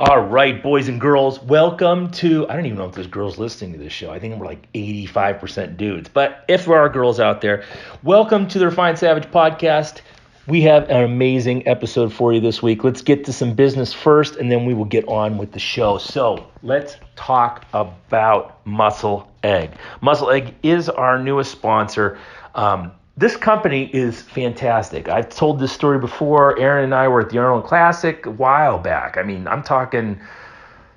All right, boys and girls, welcome to, I don't even know if there's girls listening to this show. I think we're like 85% dudes. But if there are girls out there, welcome to the Refined Savage podcast. We have an amazing episode for you this week. Let's get to some business first, and then we will get on with the show. So let's talk about Muscle Egg. Muscle Egg is our newest sponsor. This company is fantastic. I've told this story before. Aaron and I were at the Arnold Classic a while back. I mean, I'm talking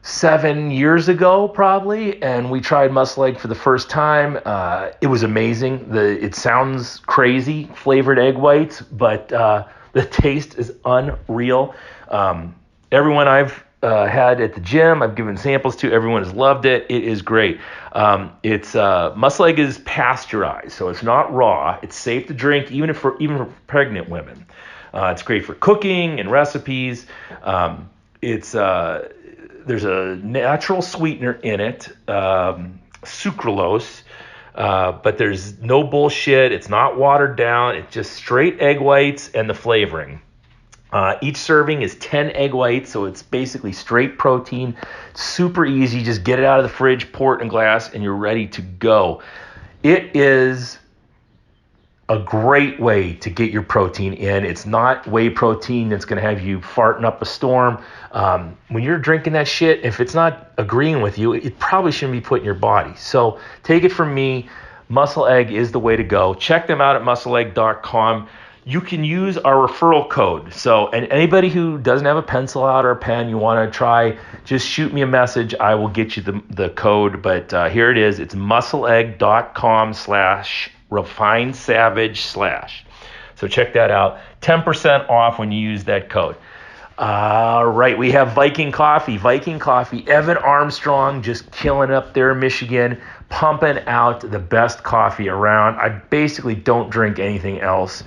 7 years ago probably, and we tried Muscle Egg for the first time. It was amazing. It sounds crazy, flavored egg whites, but the taste is unreal. Everyone I've had at the gym, I've given samples to, everyone has loved it. It is great. Muscle Egg is pasteurized, so it's not raw. It's safe to drink, even for pregnant women. It's great for cooking and recipes. There's a natural sweetener in it, sucralose, but there's no bullshit. It's not watered down. It's just straight egg whites and the flavoring. Each serving is 10 egg whites, so it's basically straight protein. Super easy. Just get it out of the fridge, pour it in a glass, and you're ready to go. It is a great way to get your protein in. It's not whey protein that's going to have you farting up a storm. When you're drinking that shit, if it's not agreeing with you, it probably shouldn't be put in your body. So take it from me, Muscle Egg is the way to go. Check them out at muscleegg.com. You can use our referral code. So, and anybody who doesn't have a pencil out or a pen, you want to try, just shoot me a message. I will get you the code. But here it is. It's muscleegg.com/refinedsavage/. So check that out. 10% off when you use that code. All right, we have Viking Coffee. Viking Coffee, Evan Armstrong just killing it up there in Michigan, pumping out the best coffee around. I basically don't drink anything else.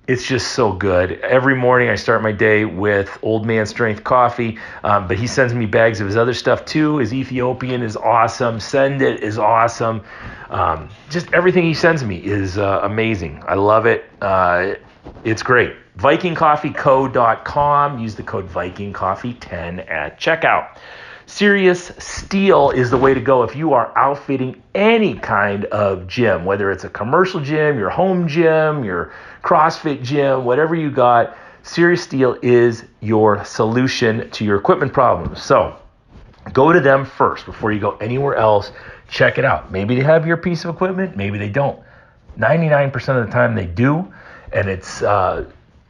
It's just so good. Every morning I start my day with Old Man Strength coffee, but he sends me bags of his other stuff too. His Ethiopian is awesome. Send It is awesome. Just everything he sends me is amazing. I love it. It's great. VikingCoffeeCo.com. Use the code VikingCoffee10 at checkout. Serious Steel is the way to go if you are outfitting any kind of gym, whether it's a commercial gym, your home gym, your CrossFit gym, whatever you got. Serious Steel is your solution to your equipment problems. So go to them first before you go anywhere else. Check it out. Maybe they have your piece of equipment, maybe they don't. 99% of the time they do, and it's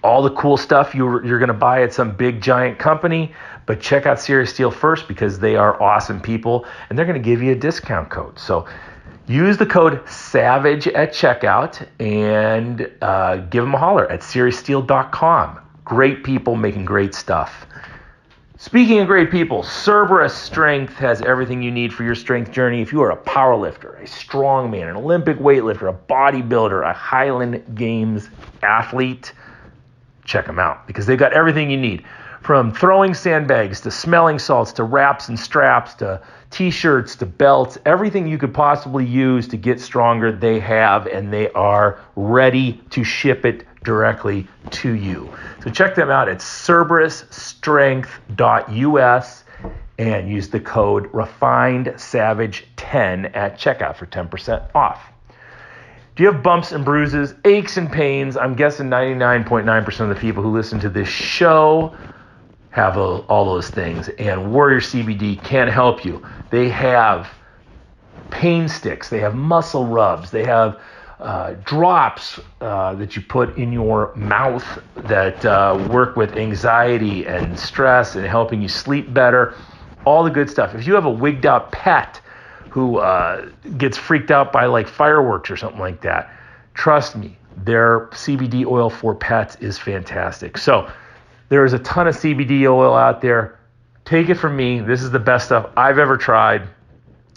all the cool stuff you're going to buy at some big giant company. But check out Serious Steel first because they are awesome people and they're going to give you a discount code. So use the code SAVAGE at checkout and give them a holler at SeriousSteel.com. Great people making great stuff. Speaking of great people, Cerberus Strength has everything you need for your strength journey. If you are a powerlifter, a strongman, an Olympic weightlifter, a bodybuilder, a Highland Games athlete, check them out because they've got everything you need. From throwing sandbags to smelling salts to wraps and straps to t-shirts to belts, everything you could possibly use to get stronger, they have, and they are ready to ship it directly to you. So check them out at cerberusstrength.us and use the code RefinedSavage10 at checkout for 10% off. Do you have bumps and bruises, aches and pains? I'm guessing 99.9% of the people who listen to this show have all those things, and Warrior CBD can help you. They have pain sticks, they have muscle rubs, they have drops that you put in your mouth that work with anxiety and stress and helping you sleep better, all the good stuff. If you have a wigged out pet who gets freaked out by like fireworks or something like that, trust me, their CBD oil for pets is fantastic. So there is a ton of CBD oil out there. Take it from me. This is the best stuff I've ever tried,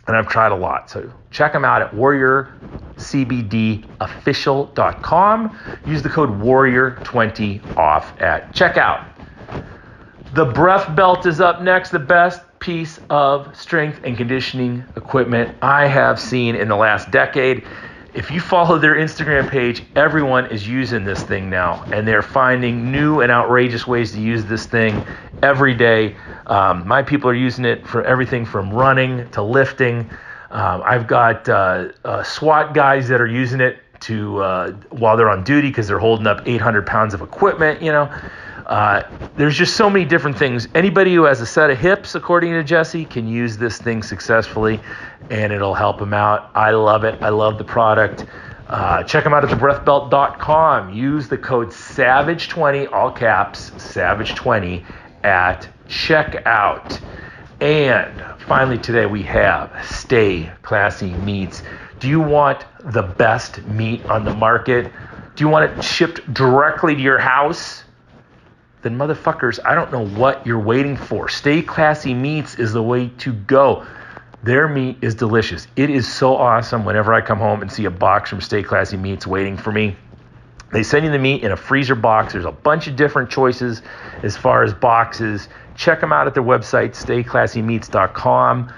and I've tried a lot. So check them out at warriorcbdofficial.com. Use the code WARRIOR20 off at checkout. The Breath Belt is up next, the best piece of strength and conditioning equipment I have seen in the last decade. If you follow their Instagram page, everyone is using this thing now, and they're finding new and outrageous ways to use this thing every day. My people are using it for everything from running to lifting. I've got SWAT guys that are using it to while they're on duty because they're holding up 800 pounds of equipment. There's just so many different things. Anybody who has a set of hips, according to Jesse, can use this thing successfully, and it'll help them out. I love it. I love the product. Check them out at thebreathbelt.com. Use the code SAVAGE20, all caps, SAVAGE20 at checkout. And finally today we have Stay Classy Meats. Do you want the best meat on the market? Do you want it shipped directly to your house? Then motherfuckers, I don't know what you're waiting for. Stay Classy Meats is the way to go. Their meat is delicious. It is so awesome whenever I come home and see a box from Stay Classy Meats waiting for me. They send you the meat in a freezer box. There's a bunch of different choices as far as boxes. Check them out at their website, stayclassymeats.com.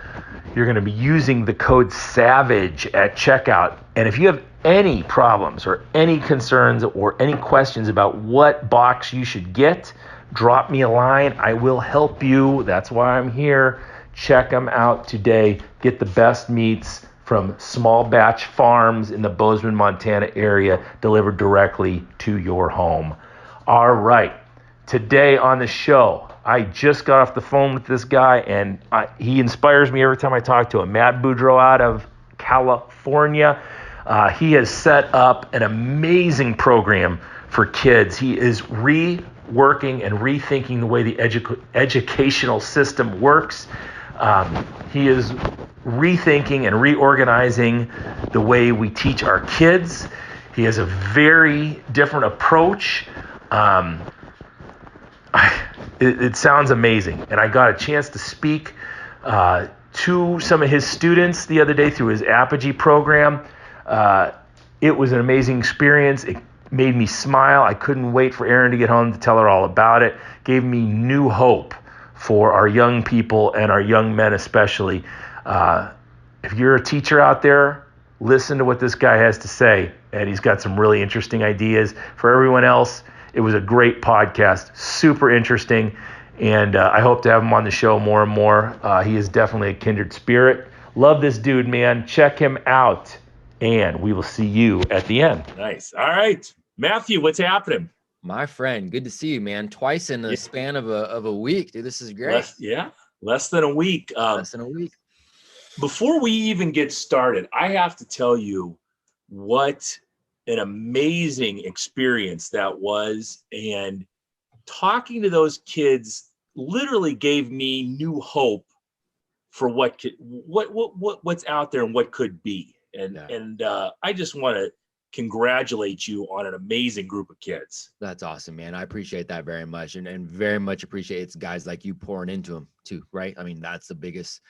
You're going to be using the code SAVAGE at checkout. And if you have any problems or any concerns or any questions about what box you should get, drop me a line. I will help you. That's why I'm here. Check them out today. Get the best meats from small batch farms in the Bozeman, Montana area delivered directly to your home. All right. Today on the show, I just got off the phone with this guy, and he inspires me every time I talk to him. Matt Beaudreau out of California. He has set up an amazing program for kids. He is reworking and rethinking the way the educational system works. He is rethinking and reorganizing the way we teach our kids. He has a very different approach. It sounds amazing. And I got a chance to speak to some of his students the other day through his Apogee program. It was an amazing experience. It made me smile. I couldn't wait for Erin to get home to tell her all about it. Gave me new hope for our young people and our young men especially. If you're a teacher out there, listen to what this guy has to say. And he's got some really interesting ideas. For everyone else, it was a great podcast, super interesting. And I hope to have him on the show more and more. He is definitely a kindred spirit. Love this dude, man. Check him out. And we will see you at the end. Nice. All right. Matthew, what's happening? My friend, good to see you, man. Twice in the span of a week, dude. This is great. Less than a week. Less than a week. Before we even get started, I have to tell you what an amazing experience that was. And talking to those kids literally gave me new hope for what's out there and what could be. And I just want to congratulate you on an amazing group of kids. That's awesome, man. I appreciate that very much, and very much appreciate it's guys like you pouring into them too, right? I mean, that's the biggest,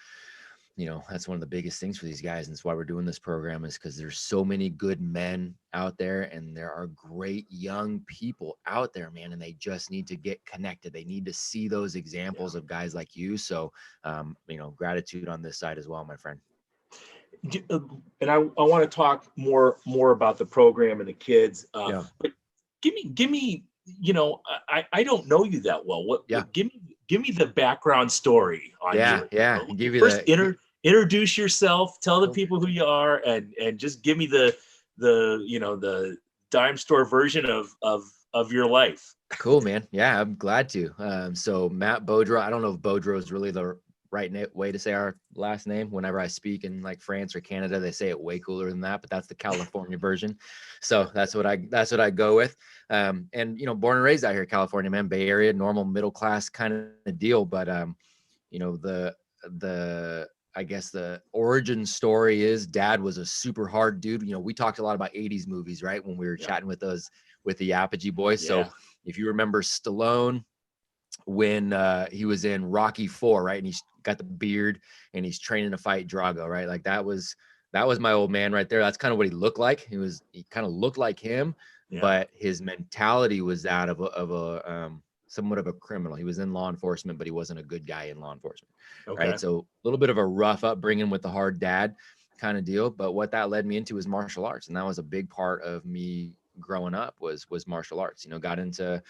that's one of the biggest things for these guys, and that's why we're doing this program, is because there's so many good men out there, and there are great young people out there, man, and they just need to get connected. They need to see those examples of guys like you. So, gratitude on this side as well, my friend. And I want to talk more about the program and the kids. But give me, I don't know you that well. Give me the background story on you. Yeah. Give you first introduce yourself, tell the people who you are, and just give me the dime store version of your life. Cool, man. Yeah, I'm glad to. So Matt Beaudreau, I don't know if Beaudreau is really the right way to say our last name. Whenever I speak in like France or Canada, they say it way cooler than that, but that's the California version. So that's what I go with. And born and raised out here in California, man, Bay Area, normal middle class kind of deal. But I guess the origin story is dad was a super hard dude. We talked a lot about 80s movies, right? When we were chatting with the Apogee boys. So if you remember Stallone, when he was in Rocky IV, right? And he's got the beard and he's training to fight Drago, right? Like that was my old man right there. That's kind of what he looked like. He kind of looked like him, but his mentality was that of a somewhat of a criminal. He was in law enforcement, but he wasn't a good guy in law enforcement. Okay. Right. So a little bit of a rough upbringing with a hard dad, kind of deal. But what that led me into was martial arts. And that was a big part of me growing up was martial arts. You know, got into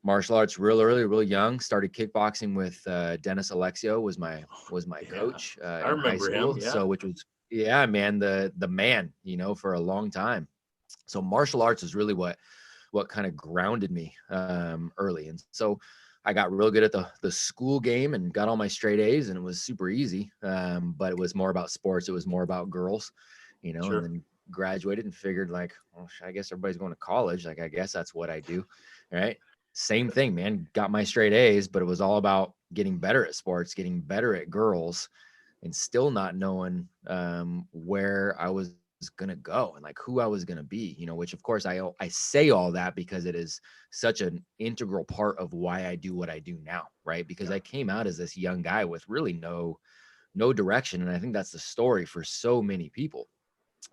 martial arts real early, real young. Started kickboxing with Dennis Alexio was my coach I in high remember school. him. Yeah. So which was man, the man, you know, for a long time. So martial arts is really what kind of grounded me early. And so I got real good at the school game and got all my straight A's, and it was super easy. But it was more about sports. It was more about girls, you know, Sure. and then graduated and figured like, well, I guess everybody's going to college. Like, I guess that's what I do. Right. Same thing, man. Got my straight A's, but it was all about getting better at sports, getting better at girls, and still not knowing where I was going to go and like who I was going to be, you know, which of course I say all that because it is such an integral part of why I do what I do now. Right. Because I came out as this young guy with really no direction. And I think that's the story for so many people,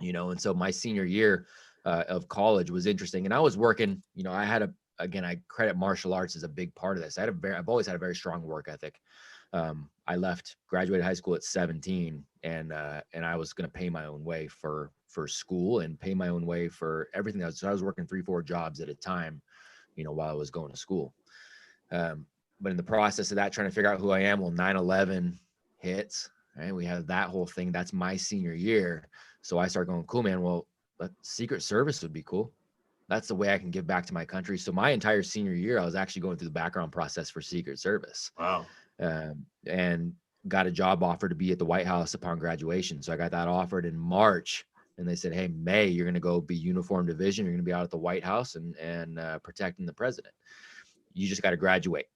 you know. And so my senior year of college was interesting. And I was working, you know, again, I credit martial arts as a big part of this. I've always had a very strong work ethic. I graduated high school at 17, and I was going to pay my own way for school and pay my own way for everything else. So I was working 3-4 jobs at a time, you know, while I was going to school. But in the process of that, trying to figure out who I am, well, 9/11 hits, right? We have that whole thing. That's my senior year. So I started going, cool, man. Well, Secret Service would be cool. That's the way I can give back to my country. So my entire senior year, I was actually going through the background process for Secret Service. Wow. And got a job offer to be at the White House upon graduation. So I got that offered in March, and they said, hey, May, you're going to go be uniform division. You're going to be out at the White House and protecting the president. You just got to graduate.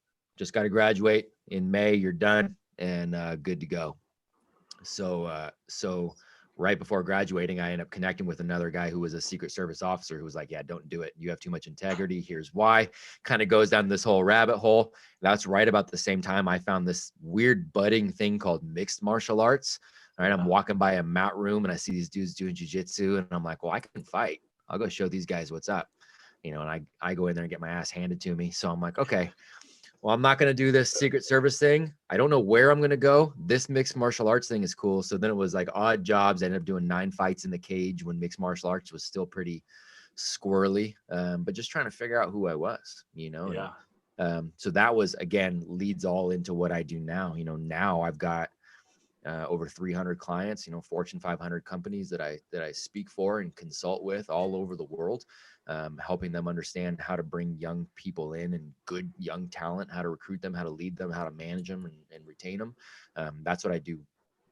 In May. You're done and good to go. So right before graduating, I ended up connecting with another guy who was a Secret Service officer who was like, yeah, don't do it. You have too much integrity. Here's why. Kind of goes down this whole rabbit hole. That's right about the same time I found this weird budding thing called mixed martial arts. All right. I'm walking by a mat room and I see these dudes doing jujitsu, and I'm like, well, I can fight. I'll go show these guys what's up. You know, and I go in there and get my ass handed to me. So I'm like, okay, well, I'm not going to do this Secret Service thing. I don't know where I'm going to go. This mixed martial arts thing is cool. So then it was like odd jobs. I ended up doing 9 fights in the cage when mixed martial arts was still pretty squirrely, but just trying to figure out who I was, you know? Yeah. And, so that was, again, leads all into what I do now. You know, now I've got over 300 clients, you know, Fortune 500 companies that I speak for and consult with all over the world. Helping them understand how to bring young people in and good young talent, how to recruit them, how to lead them, how to manage them and retain them. That's what I do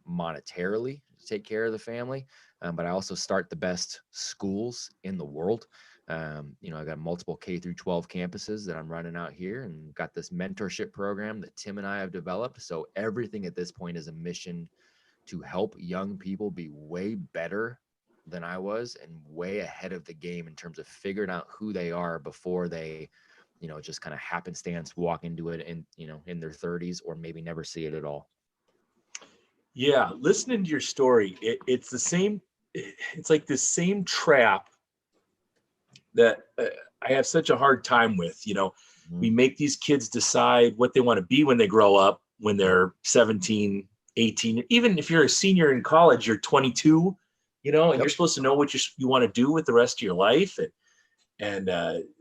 monetarily to take care of the family. But I also start the best schools in the world. You know, I got multiple K-12 campuses that I'm running out here, and got this mentorship program that Tim and I have developed. So everything at this point is a mission to help young people be way better than I was and way ahead of the game in terms of figuring out who they are before they, you know, just kind of happenstance walk into it in, you know, in their 30s or maybe never see it at all. Yeah. Listening to your story, it's the same. It's like the same trap that I have such a hard time with. You know, we make these kids decide what they want to be when they grow up, when they're 17, 18. Even if you're a senior in college, you're 22, you know, and you're supposed to know what you want to do with the rest of your life. And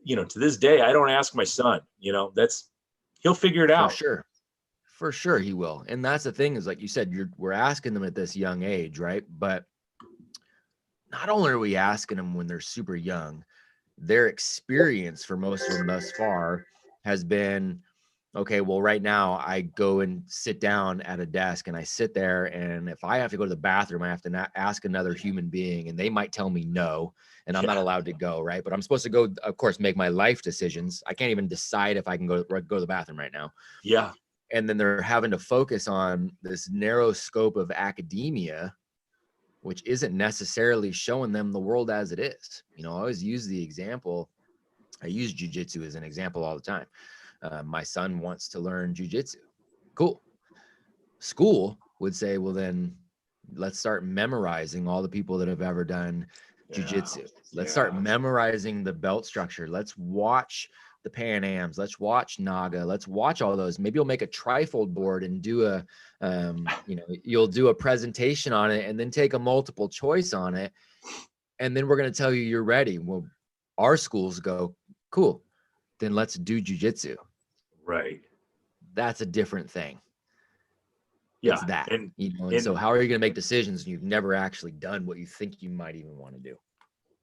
you know, to this day, I don't ask my son, you know, he'll figure it out. For sure he will. And that's the thing is, like you said, we're asking them at this young age, right? But not only are we asking them when they're super young, their experience for most of them thus far has been, okay, well, right now I go and sit down at a desk and I sit there, and if I have to go to the bathroom, I have to ask another human being, and they might tell me no, and I'm not allowed to go, right? But I'm supposed to go, of course, make my life decisions. I can't even decide if I can go to the bathroom right now. Yeah. And then they're having to focus on this narrow scope of academia, which isn't necessarily showing them the world as it is. You know, I always use the example. I use jujitsu as an example all the time. My son wants to learn jujitsu. Cool. School would say, well, then let's start memorizing all the people that have ever done jujitsu. Let's start memorizing the belt structure. Let's watch the Pan Ams. Let's watch Naga. Let's watch all those. Maybe you'll make a trifold board and do a, you'll do a presentation on it and then take a multiple choice on it. And then we're going to tell you you're ready. Well, our schools go, cool. Then let's do jujitsu. Right. That's a different thing. Yeah. It's that, And so how are you going to make decisions when you've never actually done what you think you might even want to do?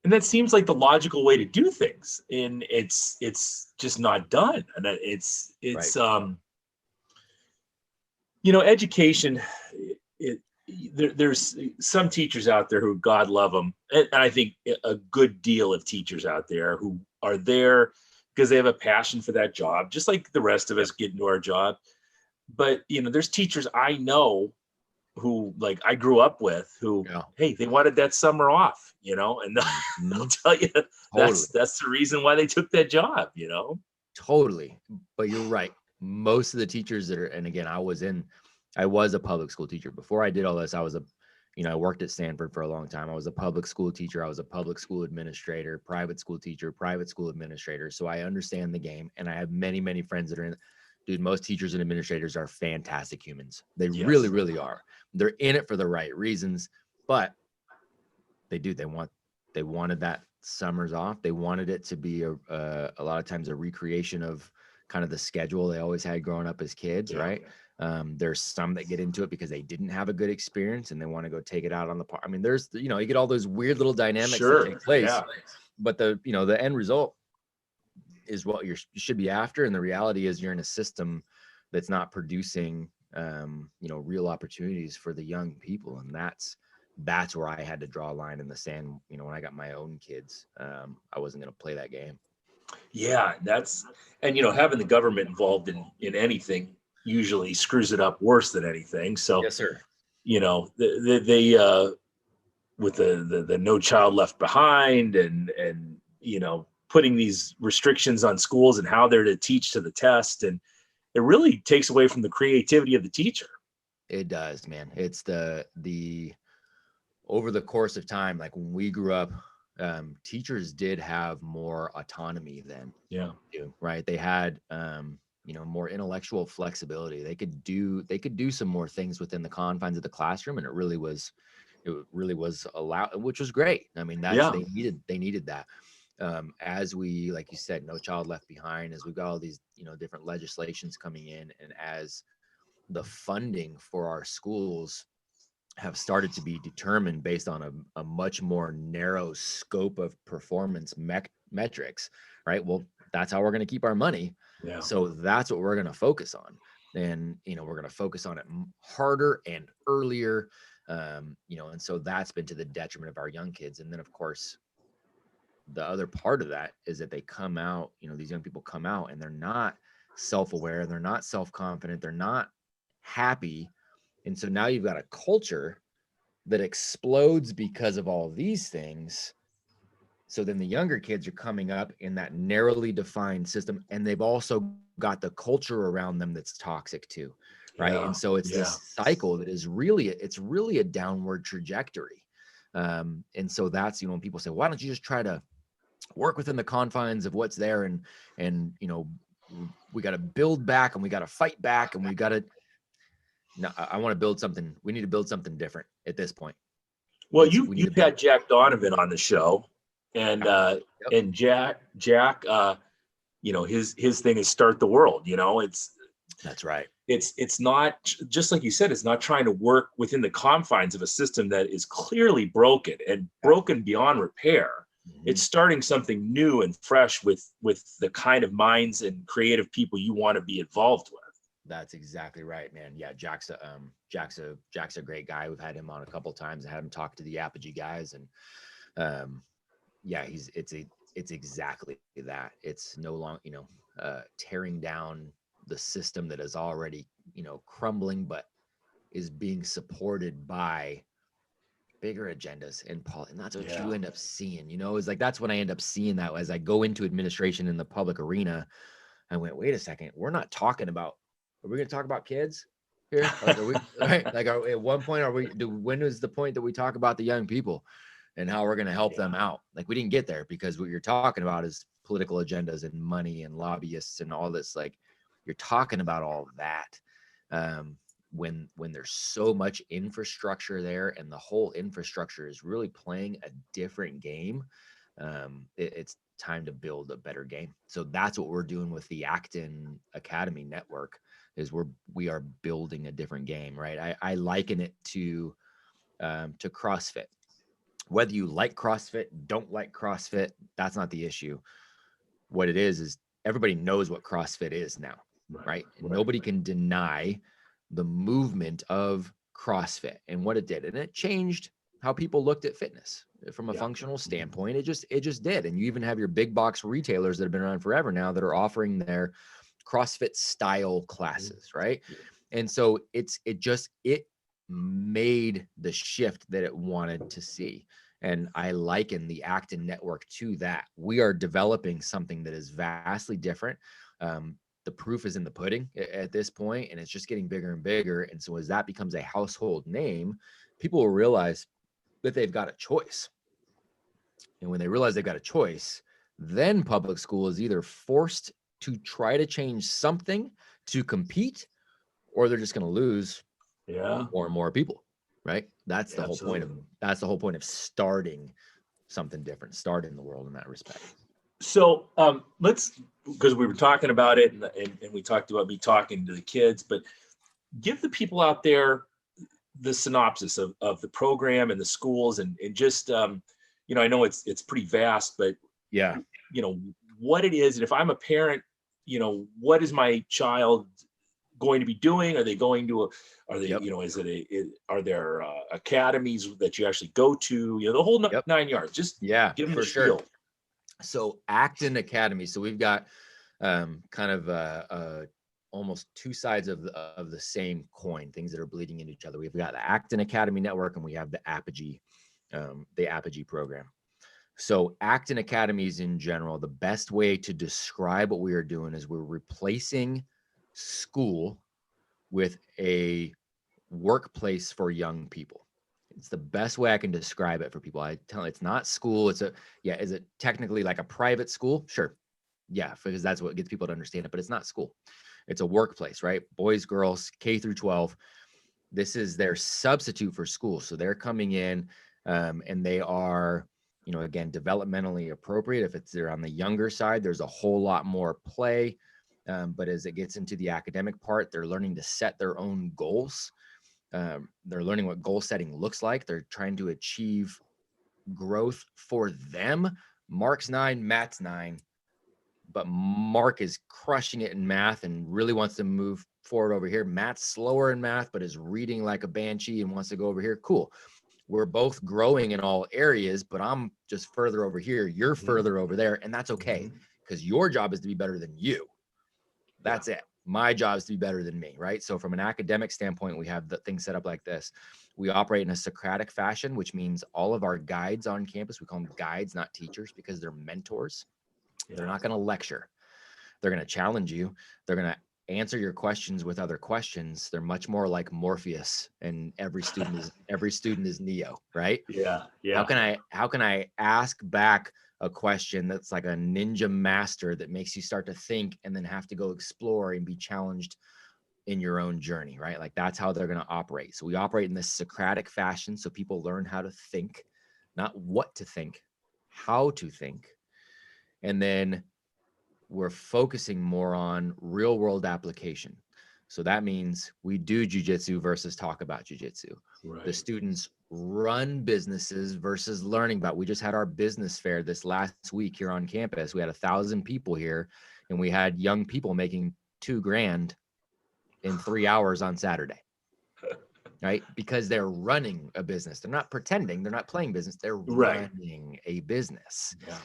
And that seems like the logical way to do things. And it's just not done. And it's Right. Education, there's some teachers out there who, God love them. And I think a good deal of teachers out there who are there because they have a passion for that job, just like the rest of us get into our job. But, there's teachers I know who, like, I grew up with who, hey, they wanted that summer off, and they'll tell you that's the reason why they took that job, Totally. But you're right. Most of the teachers that are, and again, I was a public school teacher. Before I did all this, I was I worked at Stanford for a long time. I was a public school teacher. I was a public school administrator, private school teacher, private school administrator. So I understand the game. And I have many, many friends that are in. Dude, most teachers and administrators are fantastic humans. They really, really are. They're in it for the right reasons, but they wanted that summers off. They wanted it to be a lot of times a recreation of kind of the schedule they always had growing up as kids, right? There's some that get into it because they didn't have a good experience and they want to go take it out on the park. I mean, there's, you get all those weird little dynamics that take place, but the end result is what you should be after. And the reality is you're in a system that's not producing, real opportunities for the young people. And that's where I had to draw a line in the sand. When I got my own kids, I wasn't going to play that game. Yeah, and having the government involved in anything usually screws it up worse than anything. So, yes, sir. They with the No Child Left Behind and putting these restrictions on schools and how they're to teach to the test, and it really takes away from the creativity of the teacher. It does, man. It's the over the course of time, like when we grew up, teachers did have more autonomy then. Right. They had, more intellectual flexibility. They could do some more things within the confines of the classroom. And it really was allowed, which was great. I mean, they needed that. As we, like you said, No Child Left Behind, as we've got all these, different legislations coming in, and as the funding for our schools have started to be determined based on a much more narrow scope of performance metrics, right? Well, that's how we're going to keep our money. Yeah. So that's what we're going to focus on. And, we're going to focus on it harder and earlier. And so that's been to the detriment of our young kids. And then, of course, the other part of that is that they come out, these young people come out and they're not self-aware, they're not self-confident, they're not happy. And so now you've got a culture that explodes because of all of these things. So then the younger kids are coming up in that narrowly defined system, and they've also got the culture around them that's toxic too, right? And so it's this cycle that is really a downward trajectory. And so that's, when people say, why don't you just try to work within the confines of what's there, and we got to build back and we got to fight back and we got to. No, I want to build something. We need to build something different at this point. Well, you've had Jack Donovan on the show, and and Jack, his thing is start the world. That's right. It's not, just like you said, it's not trying to work within the confines of a system that is clearly broken and broken beyond repair. Mm-hmm. It's starting something new and fresh with the kind of minds and creative people you want to be involved with. That's exactly right, man. Yeah, Jack's a great guy. We've had him on a couple of times. I had him talk to the Apogee guys, and it's exactly that. It's no longer tearing down the system that is already crumbling, but is being supported by bigger agendas and that's what you end up seeing. Is like that's when I end up seeing that as I go into administration in the public arena. I went, wait a second, we're not talking about. Are we going to talk about kids here? Like, are we right? Like, at one point, when is the point that we talk about the young people and how we're going to help them out? Like, we didn't get there because what you're talking about is political agendas and money and lobbyists and all this. Like, you're talking about all of that. When there's so much infrastructure there, and the whole infrastructure is really playing a different game, it's time to build a better game. So that's what we're doing with the Acton Academy network, is we are building a different game, right? I liken it to CrossFit. Whether you like CrossFit, don't like CrossFit, that's not the issue. What it is everybody knows what CrossFit is now, right? Nobody can deny the movement of CrossFit and what it did. And it changed how people looked at fitness from a functional standpoint. It just did. And you even have your big box retailers that have been around forever now that are offering their CrossFit style classes, right? And so it made the shift that it wanted to see. And I liken the Acton network to that. We are developing something that is vastly different. The proof is in the pudding at this point, and it's just getting bigger and bigger. And so as that becomes a household name, people will realize that they've got a choice. And when they realize they've got a choice, then public school is either forced to try to change something to compete, or they're just going to lose more and more people, right? That's the whole point of starting something different, starting the world in that respect. So because we were talking about it, and we talked about me talking to the kids, but give the people out there the synopsis of the program and the schools, and just, I know it's pretty vast, but what it is. And if I'm a parent, what is my child going to be doing? Are they going to, are there academies that you actually go to, the whole 9 yards, just give them the spiel. Sure. So Acton Academy. So we've got kind of almost two sides of the same coin, things that are bleeding into each other. We've got the Acton Academy network, and we have the Apogee program. So Acton Academies in general, the best way to describe what we are doing is we're replacing school with a workplace for young people. It's the best way I can describe it for people. I tell them it's not school. Is it technically like a private school? Sure. Yeah, because that's what gets people to understand it, but it's not school. It's a workplace, right? Boys, girls, K through 12. This is their substitute for school. So they're coming in and they are, again, developmentally appropriate. If they're on the younger side, there's a whole lot more play. But as it gets into the academic part, they're learning to set their own goals. They're learning what goal setting looks like. They're trying to achieve growth for them. Mark's 9, Matt's 9, but Mark is crushing it in math and really wants to move forward over here. Matt's slower in math, but is reading like a banshee and wants to go over here. Cool. We're both growing in all areas, but I'm just further over here. You're further over there. And that's okay, because your job is to be better than you. That's it. My job is to be better than me, right? So from an academic standpoint, we have the thing set up like this. We operate in a Socratic fashion, which means all of our guides on campus, we call them guides, not teachers, because they're mentors. They're not going to lecture. They're going to challenge you. They're going to answer your questions with other questions. They're much more like Morpheus, and every student is Neo, right? Yeah. How can I ask back a question that's like a ninja master that makes you start to think and then have to go explore and be challenged in your own journey, right? Like that's how they're going to operate. So we operate in this Socratic fashion. So people learn how to think, not what to think, how to think. And then we're focusing more on real world application. So that means we do jujitsu versus talk about jujitsu. Right. The students run businesses versus learning about. We just had our business fair this last week here on campus. We had 1,000 people here, and we had young people making $2,000 in 3 hours on Saturday, right? Because they're running a business. They're not pretending. They're not playing business. They're running a business. Yeah.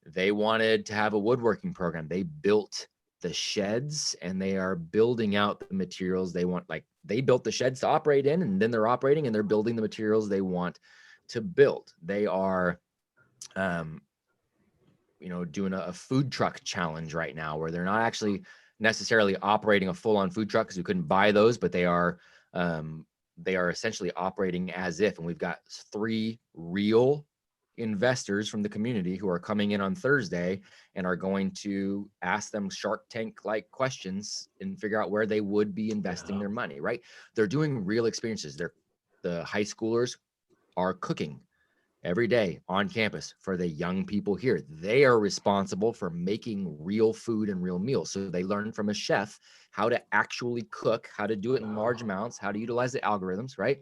They wanted to have a woodworking program. They built the sheds, and they are building out the materials they want. Like they built the sheds to operate in, and then they're operating and they're building the materials they want to build. They are, doing a food truck challenge right now, where they're not actually necessarily operating a full-on food truck because we couldn't buy those, but they are essentially operating as if. And we've got 3 real investors from the community who are coming in on Thursday and are going to ask them Shark Tank like questions and figure out where they would be investing their money, right? They're doing real experiences. The high schoolers are cooking every day on campus for the young people here. They are responsible for making real food and real meals. So they learn from a chef how to actually cook, how to do it in large amounts, how to utilize the algorithms, right?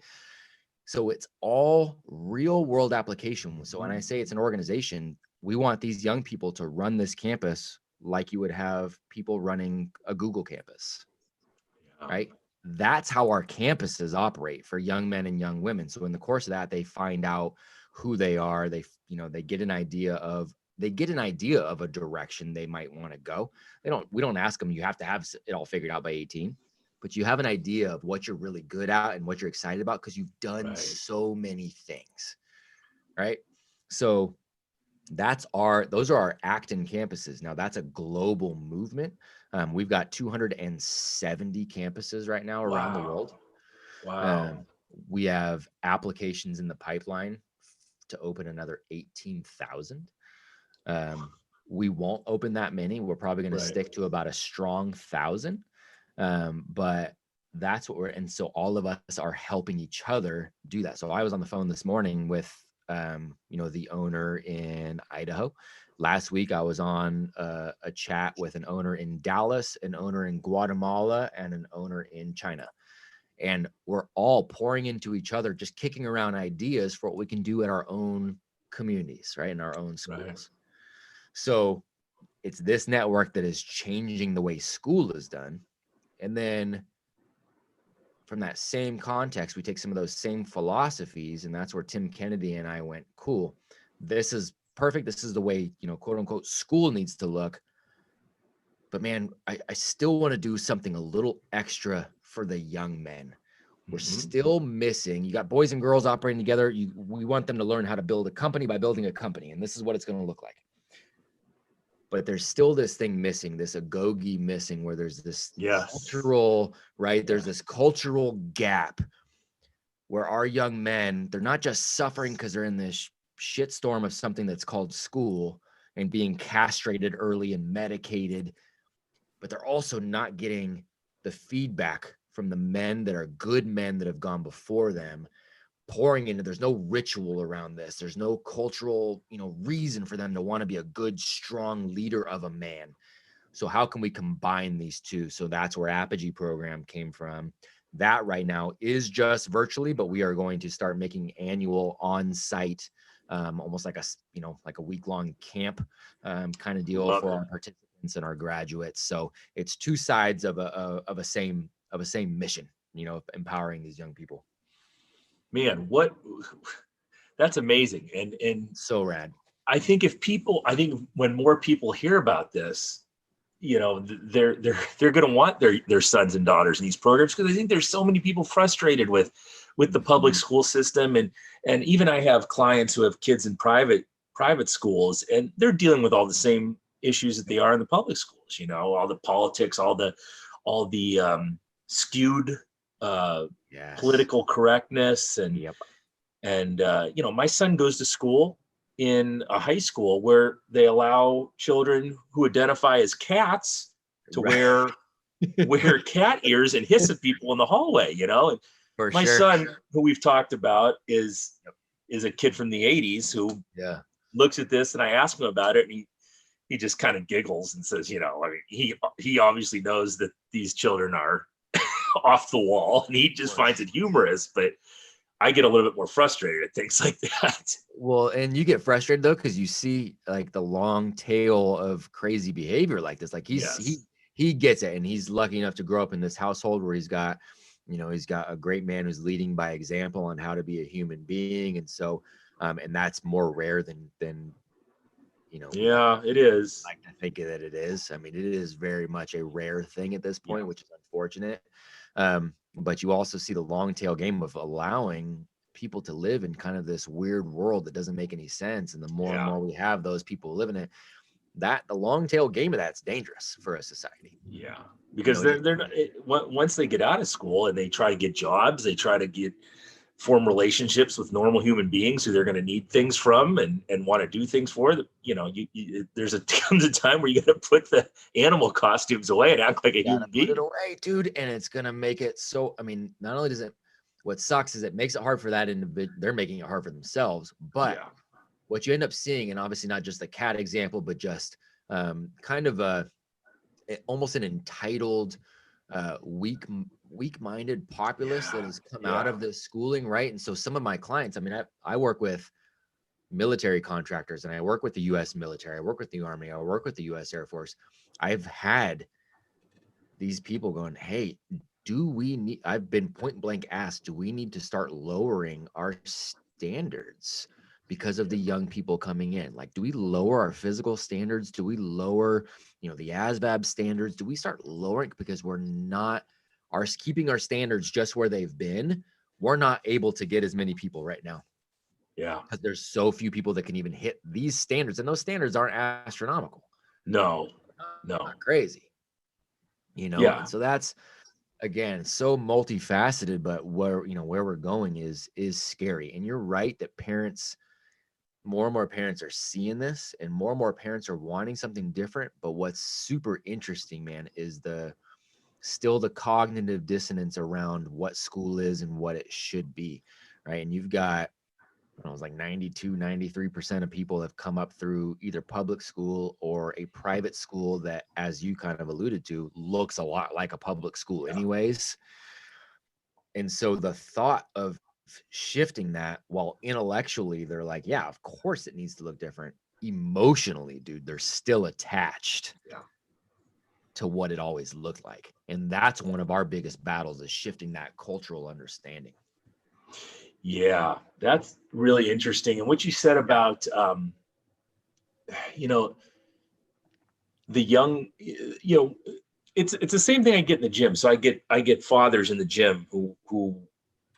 So it's all real world application. So when I say it's an organization, we want these young people to run this campus like you would have people running a Google campus, right? That's how our campuses operate for young men and young women. So in the course of that, they find out who they are. They get an idea of a direction they might want to go. We don't ask them, you have to have it all figured out by 18, but you have an idea of what you're really good at and what you're excited about because you've done so many things, right? So those are our Acton campuses. Now that's a global movement. We've got 270 campuses right now around the world. Wow. We have applications in the pipeline to open another 18,000. We won't open that many. We're probably going to stick to about a strong 1,000. But that's what and so all of us are helping each other do that. So I was on the phone this morning with, the owner in Idaho. Last week, I was on a chat with an owner in Dallas, an owner in Guatemala, and an owner in China. And we're all pouring into each other, just kicking around ideas for what we can do at our own communities, right? In our own schools. Right. So it's this network that is changing the way school is done. And then from that same context, we take some of those same philosophies, and that's where Tim Kennedy and I went, cool, this is perfect. This is the way, quote unquote, school needs to look. But man, I still want to do something a little extra for the young men. We're still missing. You got boys and girls operating together. We want them to learn how to build a company by building a company. And this is what it's going to look like. But there's still this thing missing, this agoge missing, where there's this cultural, right? There's this cultural gap where our young men, they're not just suffering because they're in this shitstorm of something that's called school and being castrated early and medicated, but they're also not getting the feedback from the men that are good men that have gone before them, pouring into. There's no ritual around this. There's no cultural, reason for them to want to be a good, strong leader of a man. So how can we combine these two? So that's where Apogee program came from. That right now is just virtually, but we are going to start making annual on-site, almost like a week-long camp kind of deal for our participants and our graduates. So it's two sides of a same mission, empowering these young people. Man, that's amazing. And so rad. I think when more people hear about this, they're going to want their sons and daughters in these programs, because I think there's so many people frustrated with the public school system. And even I have clients who have kids in private schools, and they're dealing with all the same issues that they are in the public schools, all the politics, all the skewed political correctness. And my son goes to school in a high school where they allow children who identify as cats to wear cat ears and hiss at people in the hallway, and my son, who we've talked about, is a kid from the 80s who looks at this, and I ask him about it, and he just kind of giggles and says, he obviously knows that these children are off the wall, and he just finds it humorous. But I get a little bit more frustrated at things like that. Well, and you get frustrated though, because you see like the long tail of crazy behavior like this. Like he gets it, and he's lucky enough to grow up in this household where he's got a great man who's leading by example on how to be a human being. And so, and that's more rare than it is. I like to think that it is. I mean, it is very much a rare thing at this point, which is unfortunate. But you also see the long tail game of allowing people to live in kind of this weird world that doesn't make any sense. And the more and more we have those people living it, that the long tail game of that's dangerous for a society. Yeah, because they're not, once they get out of school and they try to get jobs, they try to get form relationships with normal human beings who they're going to need things from and want to do things for. You know, there's comes a time where you got to put the animal costumes away and act like a human being. Put it away, dude, and it's gonna make it so. I mean, not only does it, what sucks is it makes it hard for that individual. They're making it hard for themselves, but what you end up seeing, and obviously not just the cat example, but just kind of almost an entitled, weak-minded populace that has come out of this schooling, right? And so some of my clients, I mean, I work with military contractors, and I work with the U.S. military, I work with the Army, I work with the U.S. Air Force. I've had these people going, hey, do we need, I've been point blank asked, do we need to start lowering our standards because of the young people coming in? Like, do we lower our physical standards? Do we lower, you know, the ASVAB standards? Do we start lowering because we're not keeping our standards just where they've been? We're not able to get as many people right now. Yeah. Because there's so few people that can even hit these standards, and those standards aren't astronomical. No, not crazy. You know, and so that's, again, so multifaceted, but where we're going is scary. And you're right that parents, more and more parents are seeing this, and more parents are wanting something different. But what's super interesting, man, is still the cognitive dissonance around what school is and what it should be, right? And you've got, it was like 93% of people have come up through either public school or a private school that, as you kind of alluded to, looks a lot like a public school anyways. And so the thought of shifting that, while intellectually they're like, yeah, of course it needs to look different, emotionally, dude, they're still attached to what it always looked like. And that's one of our biggest battles, is shifting that cultural understanding. Yeah, that's really interesting. And what you said about, you know, the young, you know, it's the same thing I get in the gym. So I get fathers in the gym who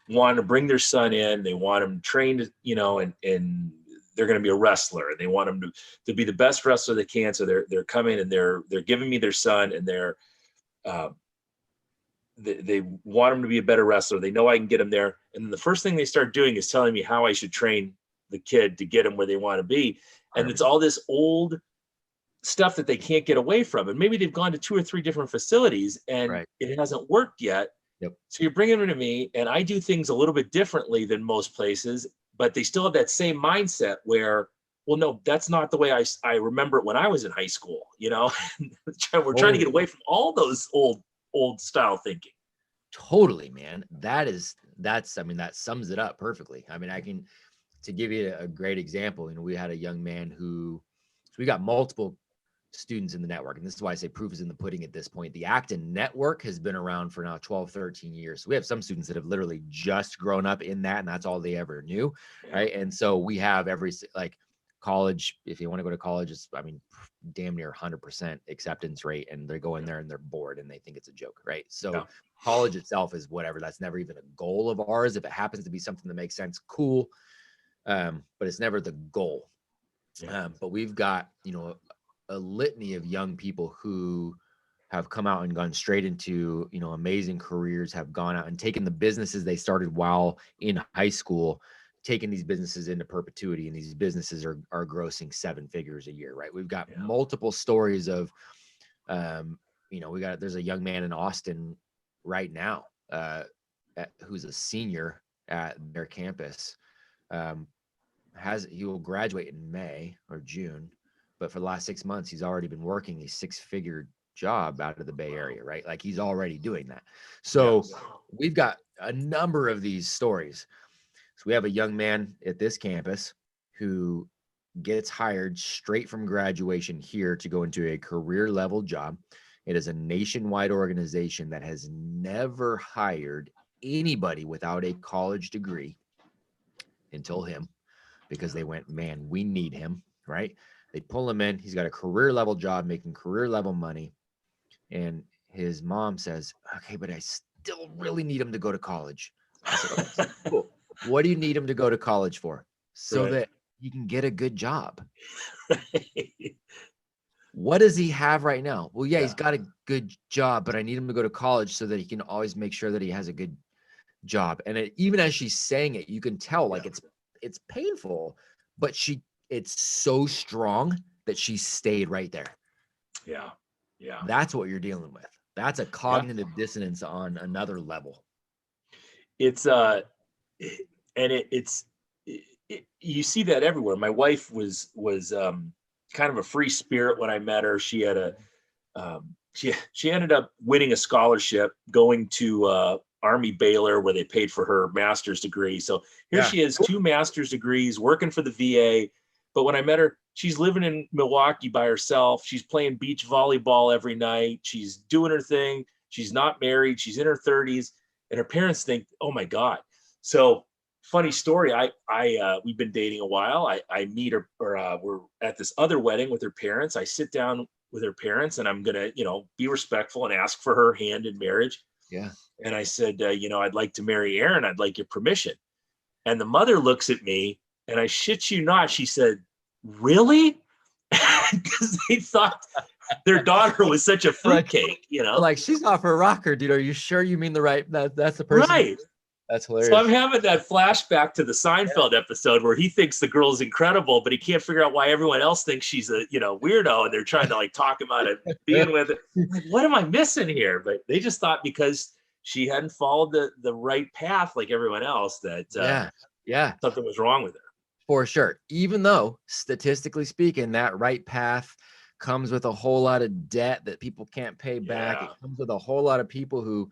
want to bring their son in. They want him trained, you know, and they're going to be a wrestler, and they want him to be the best wrestler they can. So they're coming and they're giving me their son, and they want him to be a better wrestler. They know I can get him there. And then the first thing they start doing is telling me how I should train the kid to get him where they want to be. And it's all this old stuff that they can't get away from. And maybe they've gone to 2 or 3 different facilities and it hasn't worked yet. So you're bringing them to me, and I do things a little bit differently than most places, but they still have that same mindset where, well, no, that's not the way I remember it when I was in high school. You know, we're trying to get away from all those old style thinking. Totally, man. I mean, that sums it up perfectly. I mean, to give you a great example, you know, we had a young man so we got multiple students in the network. And this is why I say proof is in the pudding at this point. The Acton network has been around for now 12, 13 years. So we have some students that have literally just grown up in that, and that's all they ever knew. Right. And so we have college, if you want to go to college, it's, I mean, damn near 100% acceptance rate, and they go in there and they're bored and they think it's a joke, right? So college itself is whatever. That's never even a goal of ours. If it happens to be something that makes sense, cool. But it's never the goal. But we've got, you know, a litany of young people who have come out and gone straight into, you know, amazing careers, have gone out and taken the businesses they started while in high school, taking these businesses into perpetuity, and these businesses are grossing 7 figures a year, right? We've got multiple stories of, you know, there's a young man in Austin right now who's a senior at their campus. He will graduate in May or June, but for the last 6 months, he's already been working a 6-figure job out of the Bay Area, right? Like, he's already doing that. So we've got a number of these stories. So we have a young man at this campus who gets hired straight from graduation here to go into a career level job. It is a nationwide organization that has never hired anybody without a college degree until him, because they went, man, we need him, right? They pull him in. He's got a career level job, making career level money. And his mom says, okay, but I still really need him to go to college. I said, okay, cool. What do you need him to go to college for? So that he can get a good job. What does he have right now? Well, he's got a good job, but I need him to go to college so that he can always make sure that he has a good job. And even as she's saying it, you can tell like it's painful, but it's so strong that she stayed right there. Yeah. Yeah. That's what you're dealing with. That's a cognitive dissonance on another level. It's you see that everywhere. My wife was kind of a free spirit when I met her. She had she ended up winning a scholarship going to Army Baylor, where they paid for her master's degree. So here she is, 2 master's degrees, working for the VA. But when I met her, she's living in Milwaukee by herself. She's playing beach volleyball every night. She's doing her thing. She's not married. She's in her 30s, and her parents think, "Oh my God." So funny story. We've been dating a while. I meet her, or we're at this other wedding with her parents. I sit down with her parents, and I'm gonna, be respectful and ask for her hand in marriage. Yeah. And I said, I'd like to marry Aaron. I'd like your permission. And the mother looks at me, and I shit you not, she said, "Really?" Because they thought their daughter was such a fruitcake, Like, she's off her rocker, dude. Are you sure you mean the right? That's the person. Right. That's hilarious. So I'm having that flashback to the Seinfeld episode where he thinks the girl's incredible, but he can't figure out why everyone else thinks she's a weirdo, and they're trying to like talk him out of being with it. Like, what am I missing here? But they just thought because she hadn't followed the right path like everyone else that something was wrong with her. For sure. Even though statistically speaking, that right path comes with a whole lot of debt that people can't pay back. It comes with a whole lot of people who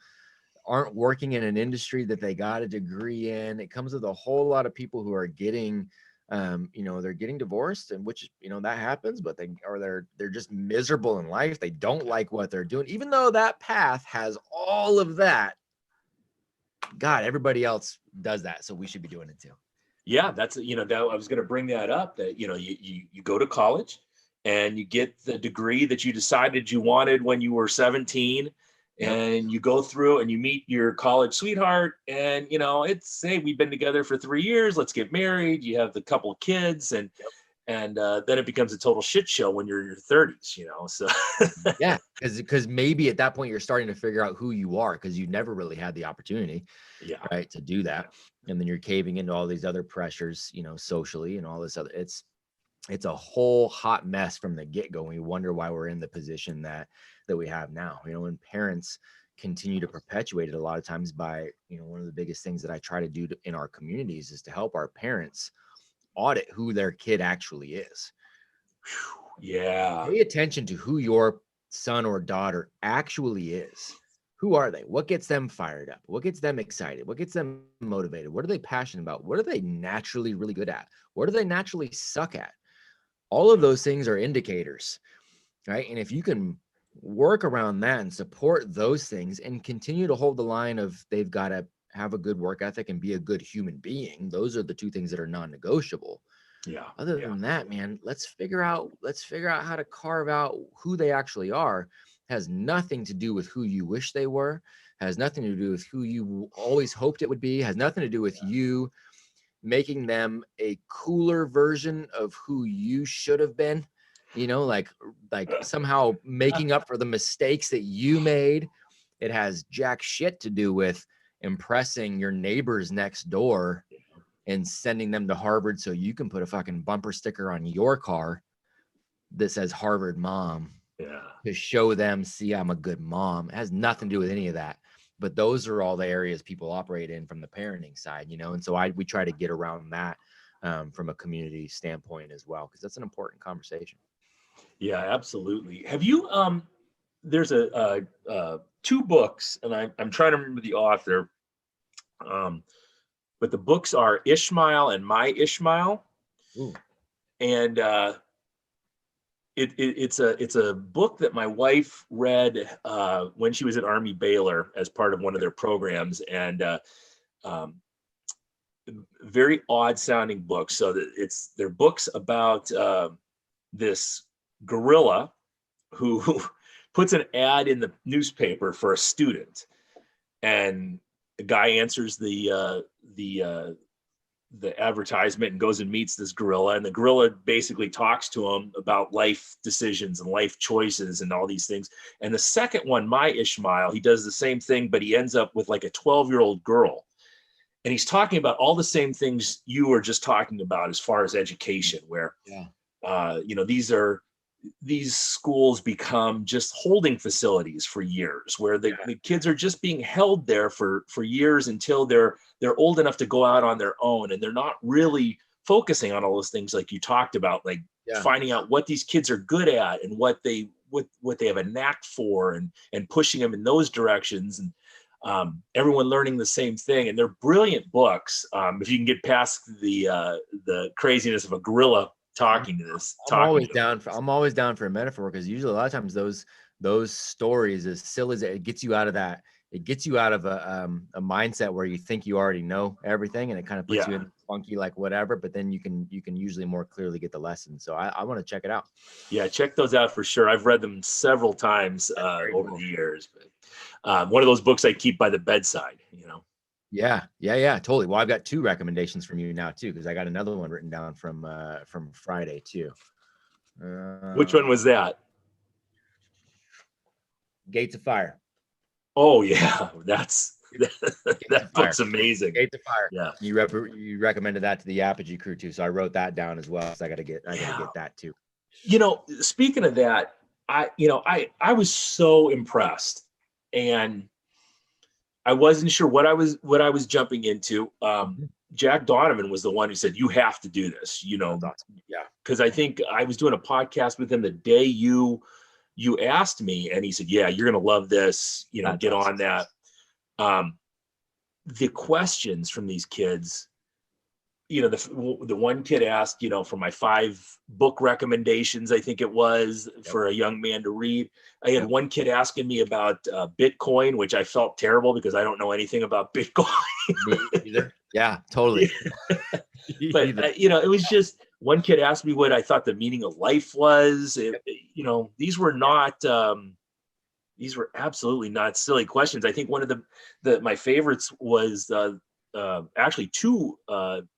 aren't working in an industry that they got a degree in. It comes with a whole lot of people who are getting, they're getting divorced, and which, that happens, but they're just miserable in life. They don't like what they're doing, even though that path has all of that. God, everybody else does that. So we should be doing it too. Yeah, that's, that I was going to bring that up, that, you go to college and you get the degree that you decided you wanted when you were 17. And you go through and you meet your college sweetheart, and it's, hey, we've been together for 3 years, let's get married. You have the couple of kids, and then it becomes a total shit show when you're in your 30s, so yeah, because maybe at that point you're starting to figure out who you are, because you never really had the opportunity right to do that. And then you're caving into all these other pressures, socially, and all this other, it's a whole hot mess from the get-go. We wonder why we're in the position that we have now, and parents continue to perpetuate it a lot of times by, one of the biggest things that I try to do in our communities is to help our parents audit who their kid actually is. Yeah. Pay attention to who your son or daughter actually is. Who are they? What gets them fired up? What gets them excited? What gets them motivated? What are they passionate about? What are they naturally really good at? What do they naturally suck at? All of those things are indicators, right? And if you can work around that and support those things and continue to hold the line of they've got to have a good work ethic and be a good human being, those are the 2 things that are non-negotiable. Yeah. Other than that, man, let's figure out how to carve out who they actually are. Has nothing to do with who you wish they were, has nothing to do with who you always hoped it would be, has nothing to do with you making them a cooler version of who you should have been, like somehow making up for the mistakes that you made. It has jack shit to do with impressing your neighbors next door and sending them to Harvard so you can put a fucking bumper sticker on your car that says Harvard mom. To show them, see, I'm a good mom. It has nothing to do with any of that. But those are all the areas people operate in from the parenting side, and so we try to get around that from a community standpoint as well, because that's an important conversation. Yeah, absolutely. Have you there's a 2 books, and I'm trying to remember the author, but the books are Ishmael and My Ishmael. Ooh. And it's a book that my wife read when she was at Army Baylor as part of one of their programs, and very odd sounding books. So they're books about this gorilla who puts an ad in the newspaper for a student, and the guy answers the advertisement and goes and meets this gorilla, and the gorilla basically talks to him about life decisions and life choices and all these things. And the second one, My Ishmael, he does the same thing, but he ends up with like a 12-year-old girl, And he's talking about all the same things you were just talking about as far as education, where, you know, these schools become just holding facilities for years, where the kids are just being held there for years until they're old enough to go out on their own. And they're not really focusing on all those things like you talked about, like finding out what these kids are good at and what they have a knack for, and pushing them in those directions. And everyone learning the same thing. And they're brilliant books. If you can get past the craziness of a gorilla talking to this. I'm always down for a metaphor, because usually a lot of times those stories, as silly as it gets you out of that, it gets you out of a mindset where you think you already know everything, and it kind of puts you in funky, like whatever, but then you can usually more clearly get the lesson. So I want to check it out. Yeah, check those out for sure. I've read them several times over the years, but one of those books I keep by the bedside, you know. Yeah, totally. Well, I've got 2 recommendations from you now too, because I got another one written down from Friday too. Which one was that? Gates of Fire. Oh yeah, that book's amazing. Gates of Fire. Yeah, you recommended that to the Apogee crew too, so I wrote that down as well. So I gotta get that too. You know, speaking of that, I was so impressed, and I wasn't sure what I was jumping into. Jack Donovan was the one who said, you have to do this, you know. Awesome. Yeah. Because I think I was doing a podcast with him the day you asked me, and he said, yeah, you're going to love this, you know, that's get awesome. On that. The questions from these kids, you know, the one kid asked, you know, for my 5 book recommendations, I think it was for a young man to read. I had one kid asking me about Bitcoin, which I felt terrible because I don't know anything about Bitcoin. Me either. Yeah, totally. But, you know, it was just, one kid asked me what I thought the meaning of life was. You know, these were absolutely not silly questions. I think one of my favorites was actually 2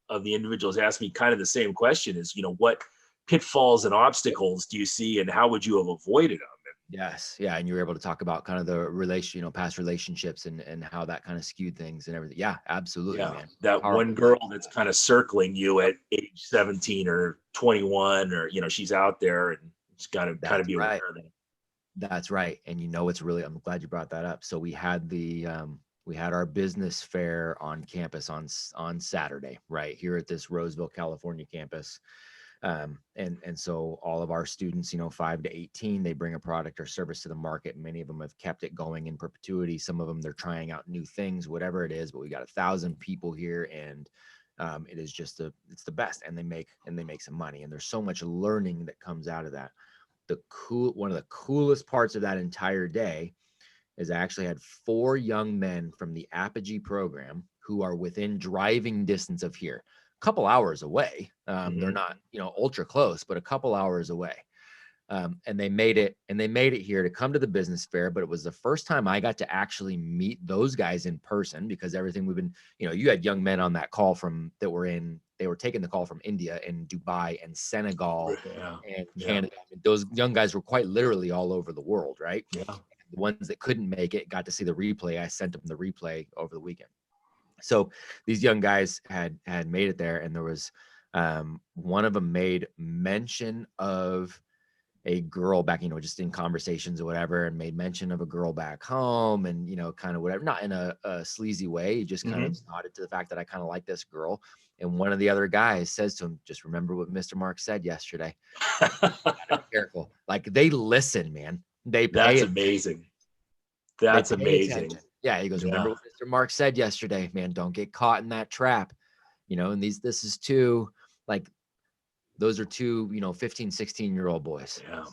of the individuals asked me kind of the same question, is, you know, what pitfalls and obstacles do you see, and how would you have avoided them? Yes. Yeah. And you were able to talk about kind of the past relationships and how that kind of skewed things and everything. Yeah, absolutely. Yeah. Man. That one girl that's kind of circling you at age 17 or 21, or, you know, she's out there, and it's got to kind of be aware of that. That's right. And you know, I'm glad you brought that up. So we had our business fair on campus on Saturday, right here at this Roseville, California campus. And so all of our students, you know, 5 to 18, they bring a product or service to the market. Many of them have kept it going in perpetuity. Some of them, they're trying out new things, whatever it is, but we got 1,000 people here, and it is just it's the best, and they make some money, and there's so much learning that comes out of that. One of the coolest parts of that entire day is I actually had 4 young men from the Apogee program who are within driving distance of here, a couple hours away. They're not, you know, ultra close, but a couple hours away. And they made it here to come to the business fair. But it was the first time I got to actually meet those guys in person, because everything we've been, you know, you had young men on that call they were taking the call from India and Dubai and Senegal and Canada. I mean, those young guys were quite literally all over the world, right? Yeah. The ones that couldn't make it got to see the replay. I sent them the replay over the weekend. So these young guys had made it there, and there was one of them made mention of a girl back, you know, just in conversations or whatever, and made mention of a girl back home, and, you know, kind of whatever, not in a sleazy way. He just kind of nodded to the fact that I kind of like this girl. And one of the other guys says to him, just remember what Mr. Mark said yesterday. Careful. Like, they listen, man. That's amazing. That's amazing. Attention. Yeah. He goes, remember what Mr. Mark said yesterday, man, don't get caught in that trap, you know, and this is 2, like, those are 2, you know, 15, 16-year-old boys. Yeah.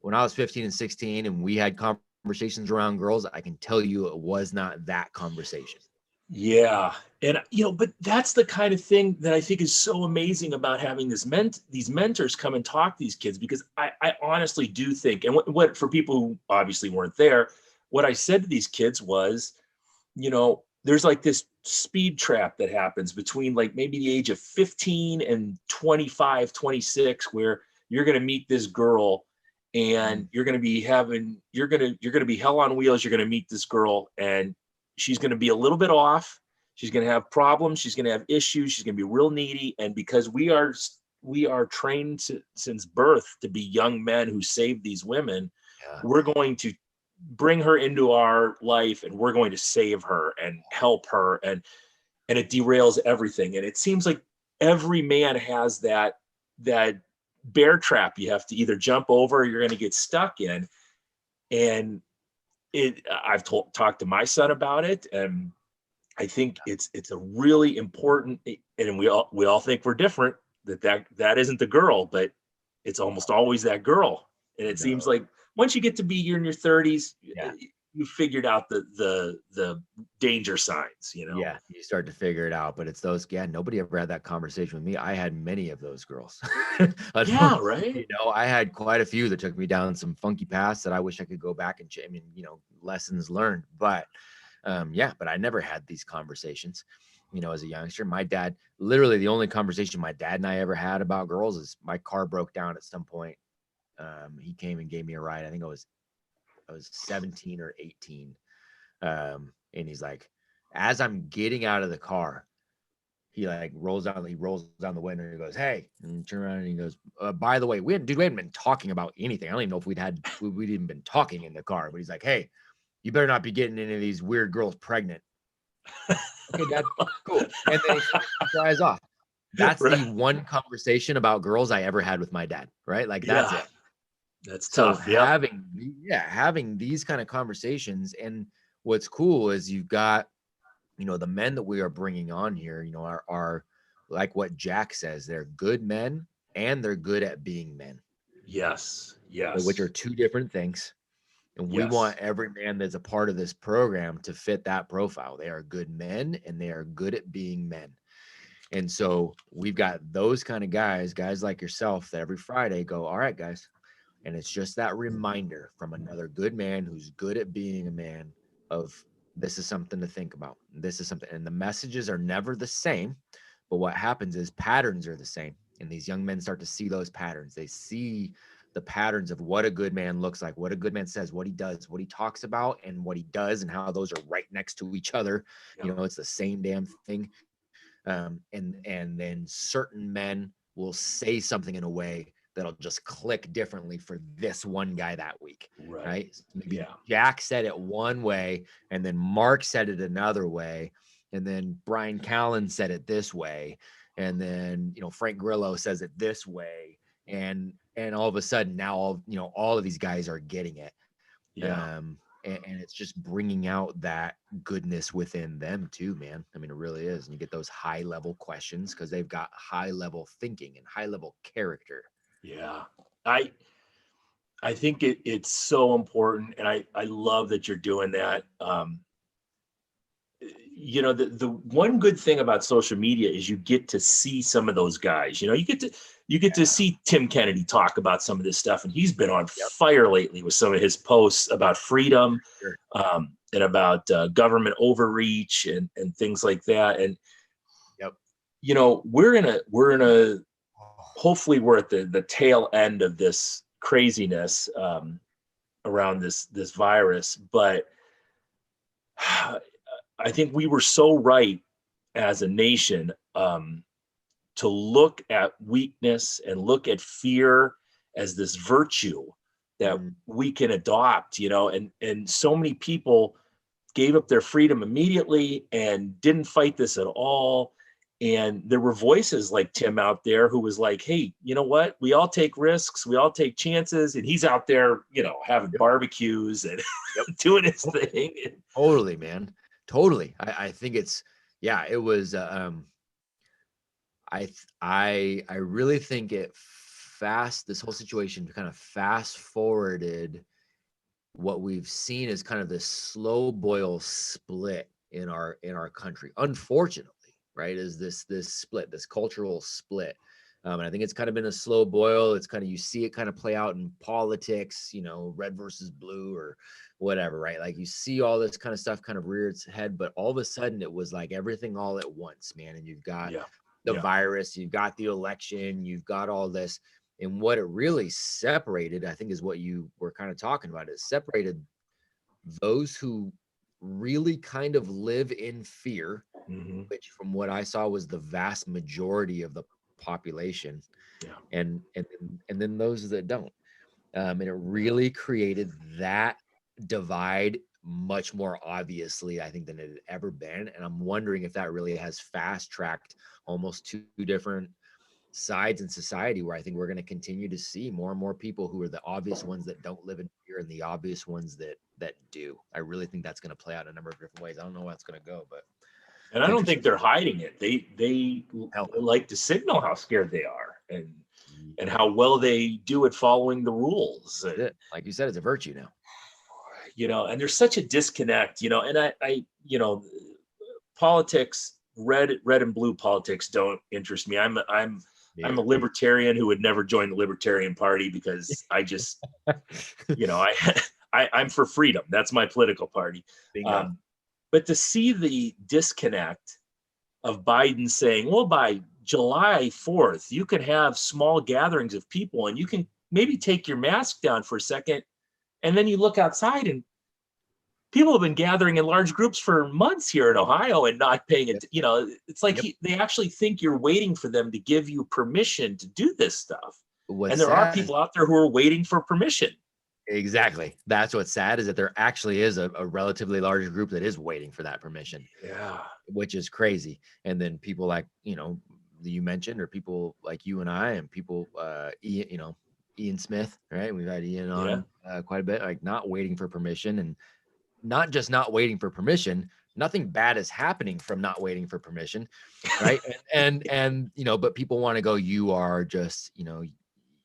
When I was 15 and 16 and we had conversations around girls, I can tell you it was not that conversation. Yeah. And, you know, but that's the kind of thing that I think is so amazing about having these mentors come and talk to these kids, because I honestly do think, and what for people who obviously weren't there, what I said to these kids was, you know, there's like this speed trap that happens between like maybe the age of 15 and 25, 26, where you're going to meet this girl, and you're going to be hell on wheels. You're going to meet this girl, and she's going to be a little bit off. She's going to have problems. She's going to have issues. She's going to be real needy. And because we are trained since birth to be young men who save these women, we're going to bring her into our life, and we're going to save her and help her, and it derails everything. And it seems like every man has that bear trap you have to either jump over or you're going to get stuck in. And I've talked to my son about it, and I think it's a really important, and we all think we're different, that isn't the girl, but it's almost always that girl. And it seems like once you get to be in your 30s, you figured out the danger signs, you know? Yeah, you start to figure it out, but it's those, nobody ever had that conversation with me. I had many of those girls. Yeah, right. You know, I had quite a few that took me down some funky paths that I wish I could go back and, I mean, you know, lessons learned, but but I never had these conversations, you know, as a youngster. My dad, literally the only conversation my dad and I ever had about girls is my car broke down at some point. He came and gave me a ride. I think I was 17 or 18. And he's like, as I'm getting out of the car, he rolls down the window and he goes, "Hey," and turn around and he goes, "By the way, we hadn't been talking about anything. I don't even know if we'd even been talking in the car, but he's like, hey, you better not be getting any of these weird girls pregnant." Okay, Dad, cool. And then he drives off. That's the one conversation about girls I ever had with my dad, right? Like that's it. That's so tough. Having these kind of conversations. And what's cool is you've got, you know, the men that we are bringing on here, you know, are like what Jack says, they're good men and they're good at being men. Yes. Which are two different things. And we want every man that's a part of this program to fit that profile. They are good men and they are good at being men. And so we've got those kind of guys like yourself that every Friday go, all right, guys. And it's just that reminder from another good man who's good at being a man of this is something to think about. This is something. And the messages are never the same. But what happens is patterns are the same. And these young men start to see those patterns. They see the patterns of what a good man looks like, what a good man says, what he does, what he talks about, and what he does, and how those are right next to each other. You know, it's the same damn thing. And then certain men will say something in a way that'll just click differently for this one guy that week, right? So maybe Jack said it one way, and then Mark said it another way, and then Brian Callen said it this way, and then, you know, Frank Grillo says it this way, and all of a sudden now all of these guys are getting it. And it's just bringing out that goodness within them too, man. I mean, it really is. And you get those high level questions because they've got high level thinking and high level character. Yeah. I think it's so important. And I love that you're doing that. You know, the one good thing about social media is you get to see some of those guys. You know, you get to see Tim Kennedy talk about some of this stuff, and he's been on fire lately with some of his posts about freedom, and about government overreach and things like that. And you know, we're in a hopefully we're at the tail end of this craziness around this virus, but I think we were so right as a nation to look at weakness and look at fear as this virtue that we can adopt, you know, and so many people gave up their freedom immediately and didn't fight this at all. And there were voices like Tim out there who was like, hey, you know what? We all take risks. We all take chances. And he's out there, you know, having barbecues and doing his thing. Totally, man. Totally. I think it's, it was, I really think this whole situation kind of fast forwarded what we've seen as kind of this slow boil split in our country, unfortunately, right? Is this split, this cultural split. And I think it's kind of been a slow boil. It's kind of, you see it kind of play out in politics, you know, red versus blue or whatever, right? Like you see all this kind of stuff kind of rear its head, but all of a sudden it was like everything all at once, man. And you've got the virus, you've got the election, you've got all this. And what it really separated, I think, is what you were kind of talking about. It separated those who really kind of live in fear, Mm-hmm. which from what I saw was the vast majority of the population, Yeah. and then those that don't. And it really created that divide much more obviously, I think, than it had ever been. And I'm wondering if that really has fast tracked almost two different sides in society, where I think we're going to continue to see more and more people who are the obvious ones that don't live in fear and the obvious ones that do. I really think that's going to play out in a number of different ways. I don't know where it's going to go, but And I don't think they're hiding it. They like to signal how scared they are and how well they do at following the rules. And, like you said, it's a virtue now. And there's such a disconnect, and I politics, red and blue politics don't interest me. I'm a libertarian who would never join the Libertarian Party because I just, I'm for freedom. That's my political party. But to see the disconnect of Biden saying, well, by July 4th, you can have small gatherings of people and you can maybe take your mask down for a second. And then you look outside and people have been gathering in large groups for months here in Ohio and not paying it. It's like they actually think you're waiting for them to give you permission to do this stuff. And there are people out there who are waiting for permission. Exactly. That's what's sad, is that there actually is a relatively large group that is waiting for that permission. Yeah. Which is crazy. And then people like, you mentioned, or people like you and I, and people, Ian Smith, right? We've had Ian on quite a bit, like not waiting for permission, and not just not waiting for permission. Nothing bad is happening from not waiting for permission, right? and but people want to go, you are just,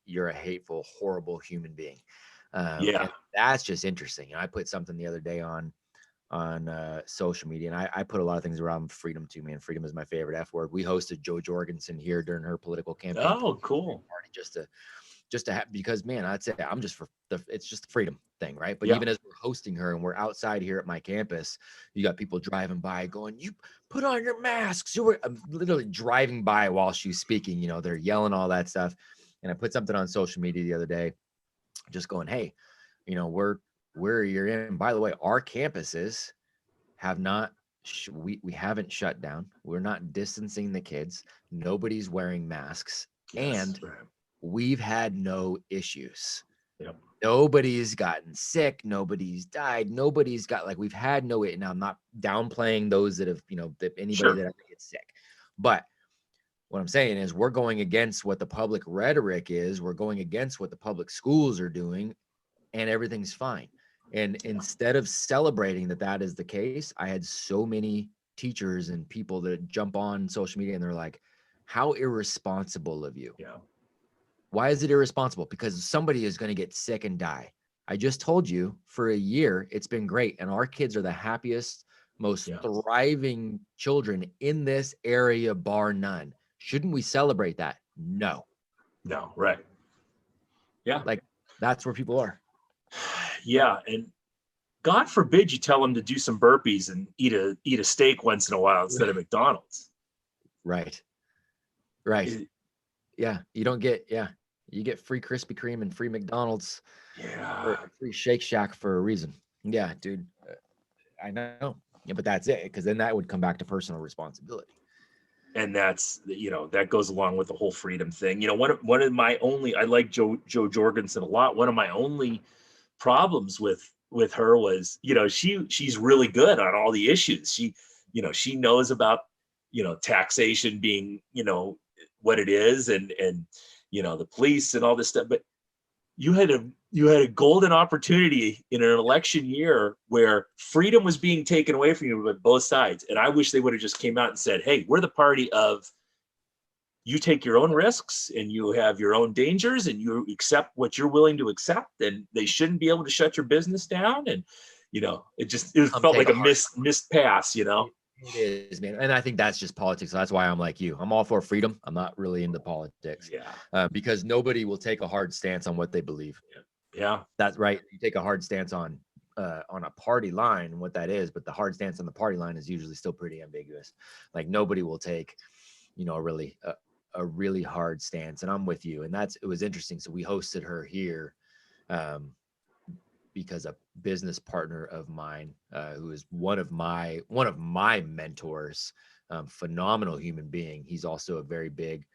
you're a hateful, horrible human being. And that's just interesting. And I put something the other day on social media, and I put a lot of things around freedom too, man. Freedom is my favorite F word. We hosted Jo Jorgensen here during her political campaign. Oh, cool. Party just to have, because, man, I'd say I'm just for it's just the freedom thing, right? But even as we're hosting her and we're outside here at my campus, you got people driving by going, you put on your masks. I'm literally driving by while she's speaking, they're yelling all that stuff. And I put something on social media the other day, just going, hey, where you're in. By the way, our campuses have not, we haven't shut down. We're not distancing the kids. Nobody's wearing masks. And we've had no issues. Yep. Nobody's gotten sick. Nobody's died. Nobody's got, we've had no, now I'm not downplaying those that have, that anybody that ever gets sick. But what I'm saying is, we're going against what the public rhetoric is. We're going against what the public schools are doing, and everything's fine. And instead of celebrating that is the case, I had so many teachers and people that jump on social media and they're like, how irresponsible of you. Yeah. Why is it irresponsible? Because somebody is going to get sick and die. I just told you, for a year, it's been great. And our kids are the happiest, most thriving children in this area, bar none. Shouldn't we celebrate that? No. Right. Yeah. That's where people are. Yeah. And God forbid you tell them to do some burpees and eat a steak once in a while instead of McDonald's. Right. Yeah. You don't get, you get free Krispy Kreme and free McDonald's. Or free Shake Shack for a reason. Yeah, dude. I know. Yeah, but that's it. Because then that would come back to personal responsibility. And that's, that goes along with the whole freedom thing. One of my only, I like Jo Jorgensen a lot. One of my only problems with her was, she's really good on all the issues. She knows about, taxation being, what it is, and the police and all this stuff. But you had a golden opportunity in an election year where freedom was being taken away from you by both sides. And I wish they would have just came out and said, hey, we're the party of, you take your own risks and you have your own dangers and you accept what you're willing to accept, and they shouldn't be able to shut your business down. And, it felt like a missed pass, It is, man. And I think that's just politics. So that's why I'm like you. I'm all for freedom. I'm not really into politics. Because nobody will take a hard stance on what they believe. Yeah. That's right. You take a hard stance on a party line and what that is, but the hard stance on the party line is usually still pretty ambiguous. Like, nobody will take, a really hard stance. And I'm with you. And it was interesting. So we hosted her here because a business partner of mine, who is one of my mentors, phenomenal human being. He's also a very big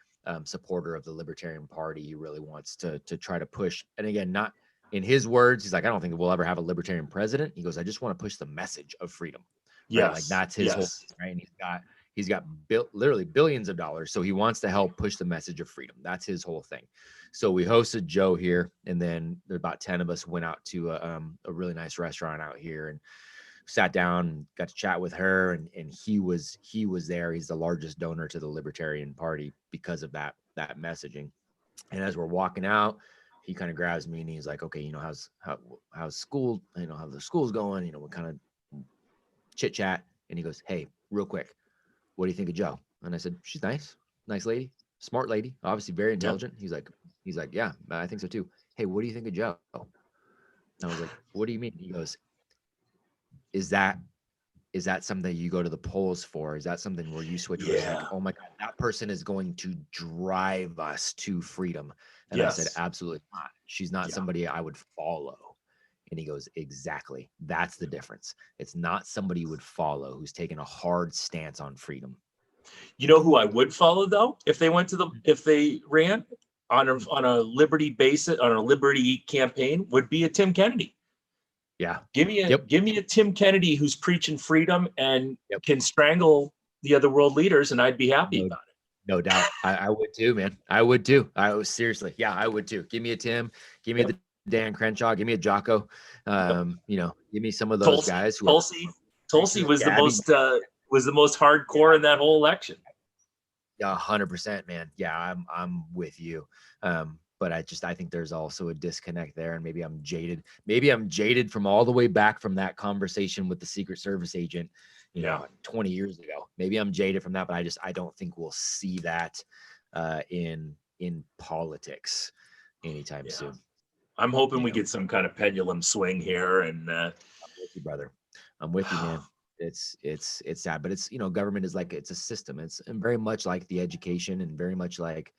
supporter of the Libertarian Party. He really wants to try to push, and again, not in his words, he's like, I don't think we'll ever have a libertarian president. He goes, I just want to push the message of freedom. Right? Yes. Like that's his whole thing, right? And he's got literally billions of dollars. So he wants to help push the message of freedom. That's his whole thing. So we hosted Joe here, and then there about 10 of us went out to a really nice restaurant out here and sat down and got to chat with her. And he was there. He's the largest donor to the Libertarian Party because of that messaging. And as we're walking out, he kind of grabs me and he's like, okay, you know, how's school? You know, how the school's going? You know, we kind of chit chat. And he goes, hey, real quick, what do you think of Joe? And I said, she's nice lady, smart lady, obviously very intelligent. Yep. He's like, yeah, I think so too. Hey, what do you think of Joe? And I was like, what do you mean? He goes, is that something you go to the polls for? Is that something where you switch? Yeah. Like, oh my God, that person is going to drive us to freedom. And Yes. I said, absolutely not. She's not somebody I would follow. And he goes, exactly. That's the difference. It's not somebody you would follow who's taken a hard stance on freedom. You know who I would follow though, if they ran on a liberty basis, on a liberty campaign, would be a Tim Kennedy. Yeah. Give me a Tim Kennedy who's preaching freedom and can strangle the other world leaders, and I'd be happy about it. No doubt. I would too, man. I would too. Seriously. Yeah, I would too. Give me a Tim. Give me the Dan Crenshaw. Give me a Jocko. You know, give me some of those guys. Tulsi was the most hardcore in that whole election. Yeah, 100%, man. Yeah, I'm with you. But I think there's also a disconnect there, and maybe I'm jaded. Maybe I'm jaded from all the way back from that conversation with the Secret Service agent, you know, 20 years ago. Maybe I'm jaded from that, but I don't think we'll see that in politics anytime soon. I'm hoping we get some kind of pendulum swing here, and I'm with you, brother. I'm with you, man. It's sad, but it's, you know, government is like, it's a system. It's very much like the education, and very much like,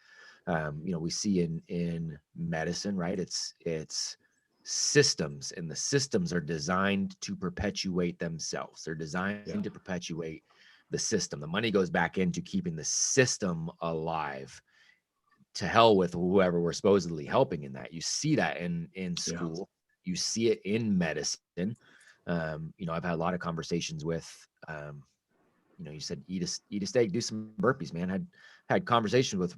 you know, we see in medicine, right? It's systems, and the systems are designed to perpetuate themselves. They're designed to perpetuate the system. The money goes back into keeping the system alive. To hell with whoever we're supposedly helping in that. You see that in school. You see it in medicine. You know, I've had a lot of conversations with, you know, you said eat a steak, do some burpees, man. Had conversations with,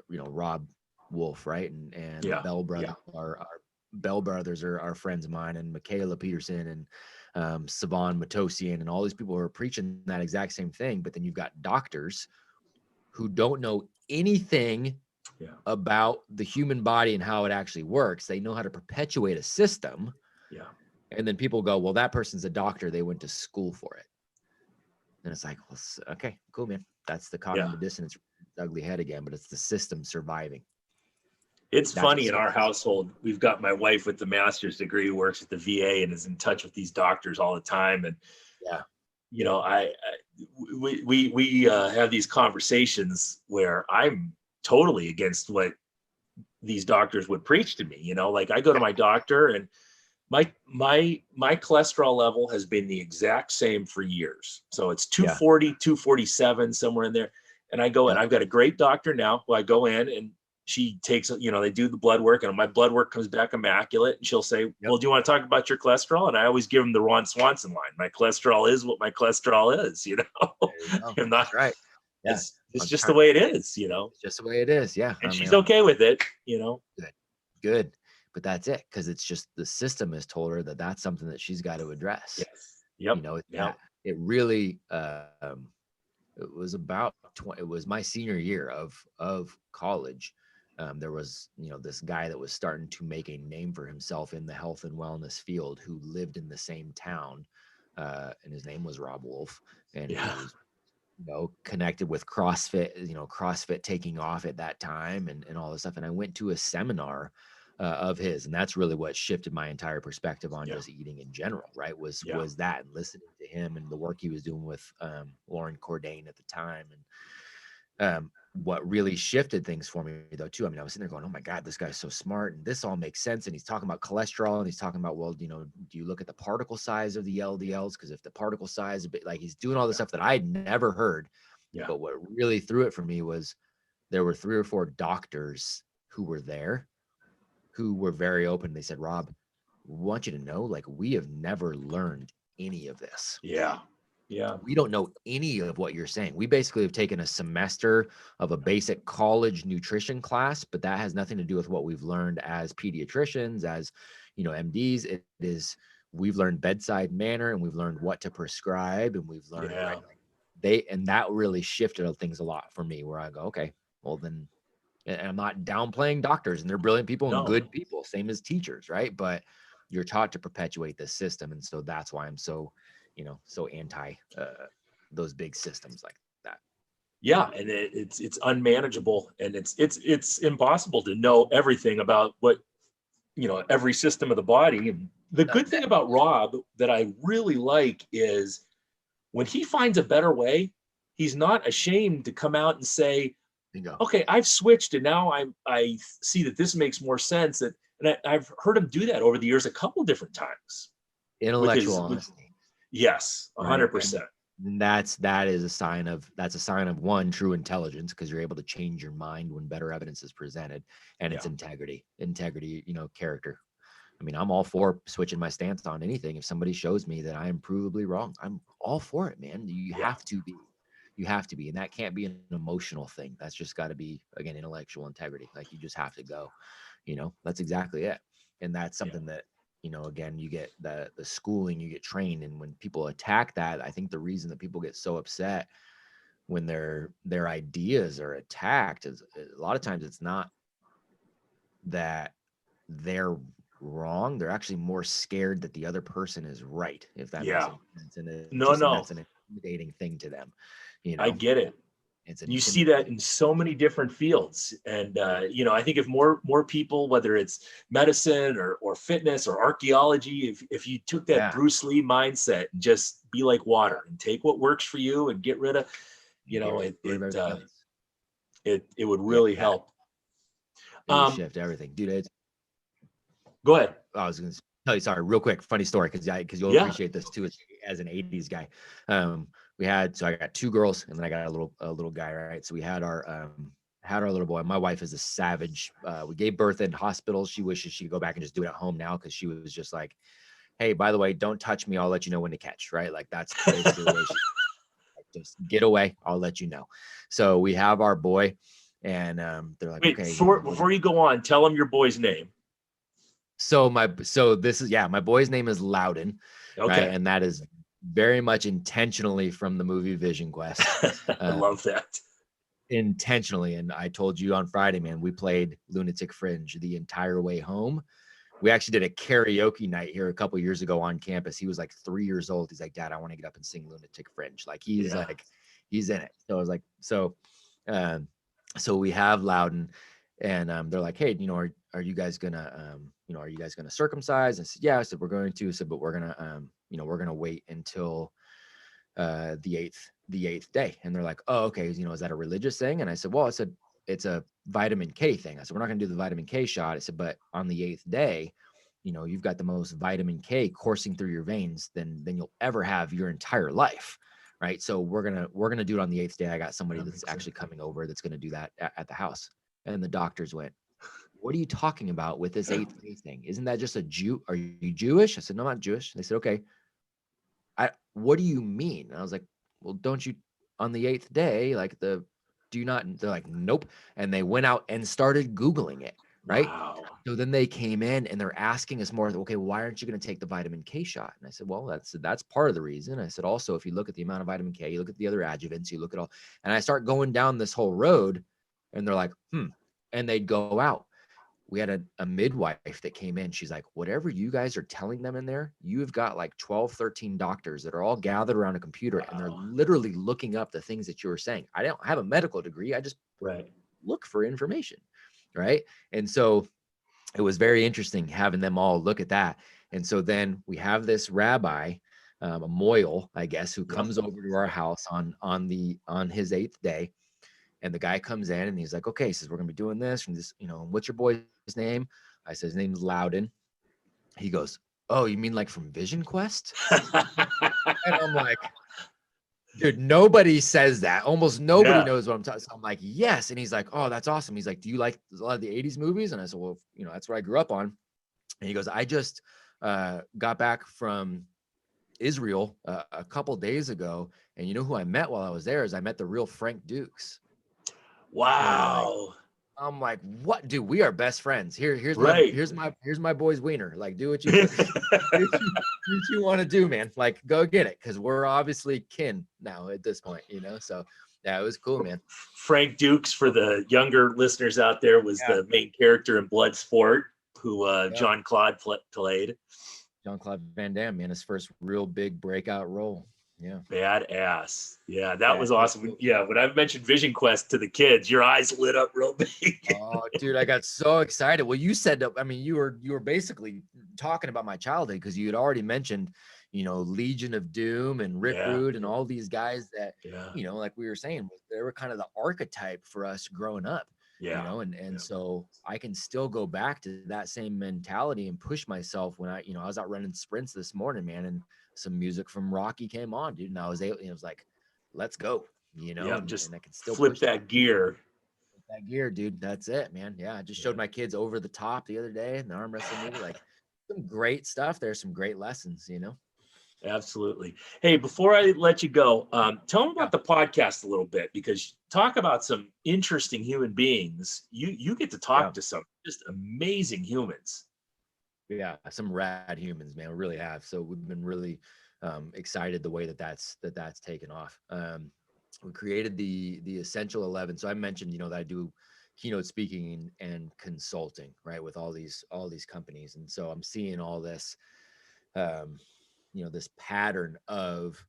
you know, Rob Wolf, right, and Bell Brothers. Our Bell Brothers are friends of mine, and Michaela Peterson and Savan Matosian, and all these people who are preaching that exact same thing. But then you've got doctors who don't know anything about the human body and how it actually works. They know how to perpetuate a system. And then people go, well, that person's a doctor. They went to school for it. And it's like, well, okay, cool, man. That's the cognitive dissonance, ugly head again, but it's the system surviving. It's funny in our household. We've got my wife with the master's degree who works at the VA and is in touch with these doctors all the time. And you know, we have these conversations where I'm totally against what these doctors would preach to me. You know, like I go to my doctor, and my cholesterol level has been the exact same for years. So it's 240, 247, somewhere in there. And I go in. I've got a great doctor now who I go in, and she takes, you know, they do the blood work, and my blood work comes back immaculate. And she'll say, well, do you want to talk about your cholesterol? And I always give them the Ron Swanson line. My cholesterol is what my cholesterol is, you know. I'm not right. Yeah. It's just the way it is, you know. It's just the way it is. Yeah. And she's okay with it, you know. Good. But that's it. Because it's just the system has told her that that's something that she's got to address. You know, it really, it was about it was my senior year of college. There was, you know, this guy that was starting to make a name for himself in the health and wellness field, who lived in the same town, and his name was Rob Wolf, and he was, you know, connected with CrossFit, you know, CrossFit taking off at that time, and all this stuff. And I went to a seminar of his, and that's really what shifted my entire perspective on just eating in general, right? Was that, and listening to him and the work he was doing with Lauren Cordain at the time. And What really shifted things for me though too, I mean, I was sitting there going, oh my God, this guy's so smart and this all makes sense. And he's talking about cholesterol and he's talking about, well, you know, do you look at the particle size of the LDLs? Because if the particle size a bit, like, he's doing all this stuff that I had never heard. Yeah. But what really threw it for me was there were 3 or 4 doctors who were there who were very open. They said, Rob, we want you to know, like, we have never learned any of this. Yeah. Yeah. We don't know any of what you're saying. We basically have taken a semester of a basic college nutrition class, but that has nothing to do with what we've learned as pediatricians, as, you know, MDs. It is, we've learned bedside manner and we've learned what to prescribe and we've learned, right? Like, and that really shifted things a lot for me, where I go, okay, well then, and I'm not downplaying doctors, and they're brilliant people and good people, same as teachers, right? But you're taught to perpetuate this system. And so that's why I'm so, you know, so anti those big systems like that. Yeah, and it's unmanageable, and it's impossible to know everything about what, you know, every system of the body. And the good thing about Rob that I really like is when he finds a better way, he's not ashamed to come out and say, okay, I've switched and now I see that this makes more sense. And I've heard him do that over the years a couple different times. Intellectual honesty. Yes, 100%. And that is a sign of, one, true intelligence, because you're able to change your mind when better evidence is presented, and it's integrity, you know, character. I mean, I'm all for switching my stance on anything. If somebody shows me that I am provably wrong, I'm all for it, man. You have to be, and that can't be an emotional thing. That's just got to be, again, intellectual integrity. Like, you just have to go, you know, that's exactly it. And that's something that, you know, again, you get the schooling, you get trained. And when people attack that, I think the reason that people get so upset when their ideas are attacked is, a lot of times, it's not that they're wrong. They're actually more scared that the other person is right, if that makes sense. And that's an intimidating thing to them. You know, I get it. You see that in so many different fields. And, you know, I think if more people, whether it's medicine or fitness or archaeology, if you took that Bruce Lee mindset and just be like water and take what works for you and get rid of, you know, it would really help. It would shift everything, dude. Go ahead. I was going to tell you, sorry, real quick, funny story, because you'll appreciate this too as an 80s guy. So I got 2 girls and then I got a little guy, right? So we had our little boy. My wife is a savage. We gave birth in hospital. She wishes she could go back and just do it at home now, because she was just like, hey, by the way, don't touch me. I'll let you know when to catch, right? Like, that's basically the way she, like, just get away. I'll let you know. So we have our boy, and they're like, wait, okay. Before you go on, tell them your boy's name. So my boy's name is Loudon, right? And that is very much intentionally from the movie Vision Quest. I love that. Intentionally. And I told you on Friday, man, we played Lunatic Fringe the entire way home. We actually did a karaoke night here a couple years ago on campus. He was like 3 years old. He's like, Dad, I want to get up and sing Lunatic Fringe. Like, he's like, he's in it. So I was like, so we have Loudon, and they're like, hey, you know, are you guys gonna, are you guys gonna circumcise? I said, yeah. I said, we're going to. I said, but we're gonna, we're gonna wait until the eighth day. And they're like, oh, okay. You know, is that a religious thing? And I said, well, it's a vitamin K thing. I said, we're not gonna do the vitamin K shot. I said, but on the 8th day, you know, you've got the most vitamin K coursing through your veins than you'll ever have your entire life. Right. So we're gonna do it on the 8th day. I got somebody that's actually coming over that's gonna do that at the house. And the doctors went, what are you talking about with this 8th day thing? Isn't that just a Jew? Are you Jewish? I said, no, I'm not Jewish. They said, okay. What do you mean? And I was like, well, don't you on the 8th day, like, do you not? They're like, nope. And they went out and started Googling it. Right. Wow. So then they came in and they're asking us more, okay, why aren't you going to take the vitamin K shot? And I said, well, that's part of the reason. I said, also, if you look at the amount of vitamin K, you look at the other adjuvants, you look at all, and I start going down this whole road, and they're like, and they'd go out. We had a midwife that came in. She's like, whatever you guys are telling them in there, you've got like 12, 13 doctors that are all gathered around a computer, and they're literally looking up the things that you were saying. I don't have a medical degree. I just look for information. Right. And so it was very interesting having them all look at that. And so then we have this rabbi, a moil, I guess, who comes over to our house on his 8th day. And the guy comes in and he's like, okay, he says, we're going to be doing this and this, what's your boy's name? I said, his name's Loudon. He goes, oh, you mean like from Vision Quest? And I'm like, dude, nobody says that. Almost nobody knows what I'm talking. So I'm like, yes. And he's like, oh, that's awesome. He's like, do you like a lot of the 80s movies? And I said, well, that's what I grew up on. And he goes, I just got back from Israel a couple days ago. And you know who I met while I was there is I met the real Frank Dukes. Wow. I'm like, what, dude? We are best friends. Here's my boy's wiener. Like, do what you want to do, man. Like, go get it, because we're obviously kin now at this point, So yeah, it was cool, man. Frank Dukes, for the younger listeners out there, was the main character in Bloodsport, who Jean-Claude played. Jean-Claude Van Damme, man, his first real big breakout role. Yeah. Badass. Yeah, that was awesome. Cool. Yeah, when I mentioned Vision Quest to the kids, your eyes lit up real big. Oh, dude, I got so excited. Well, you said, I mean, you were basically talking about my childhood, because you had already mentioned, Legion of Doom and Rick Rude and all these guys that, like we were saying, they were kind of the archetype for us growing up. So I can still go back to that same mentality and push myself when I was out running sprints this morning, man, and some music from Rocky came on, dude, and I was able, it was like, let's go, and I can still flip that gear. That gear, dude. That's it, man. Yeah, I just showed my kids Over the Top the other day in the arm wrestling movie. Like, some great stuff. There's some great lessons, Absolutely. Hey, before I let you go, tell them about the podcast a little bit, because talk about some interesting human beings. You get to talk to some just amazing humans. Yeah, some rad humans, man. We really have. So we've been really excited the way that's taken off. We created the Essential 11. So I mentioned, that I do keynote speaking and consulting, right, with all these companies. And so I'm seeing all this, this pattern of,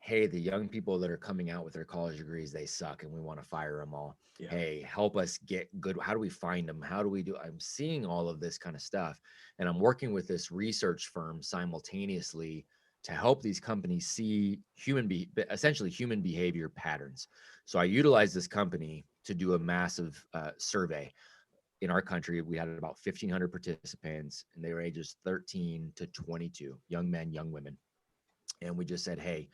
hey, the young people that are coming out with their college degrees, they suck and we want to fire them all. Yeah. Hey, help us get good. How do we find them? How do we do? I'm seeing all of this kind of stuff. And I'm working with this research firm simultaneously to help these companies see essentially human behavior patterns. So I utilize this company to do a massive survey. In our country, we had about 1,500 participants, and they were ages 13 to 22, young men, young women. And we just said, hey,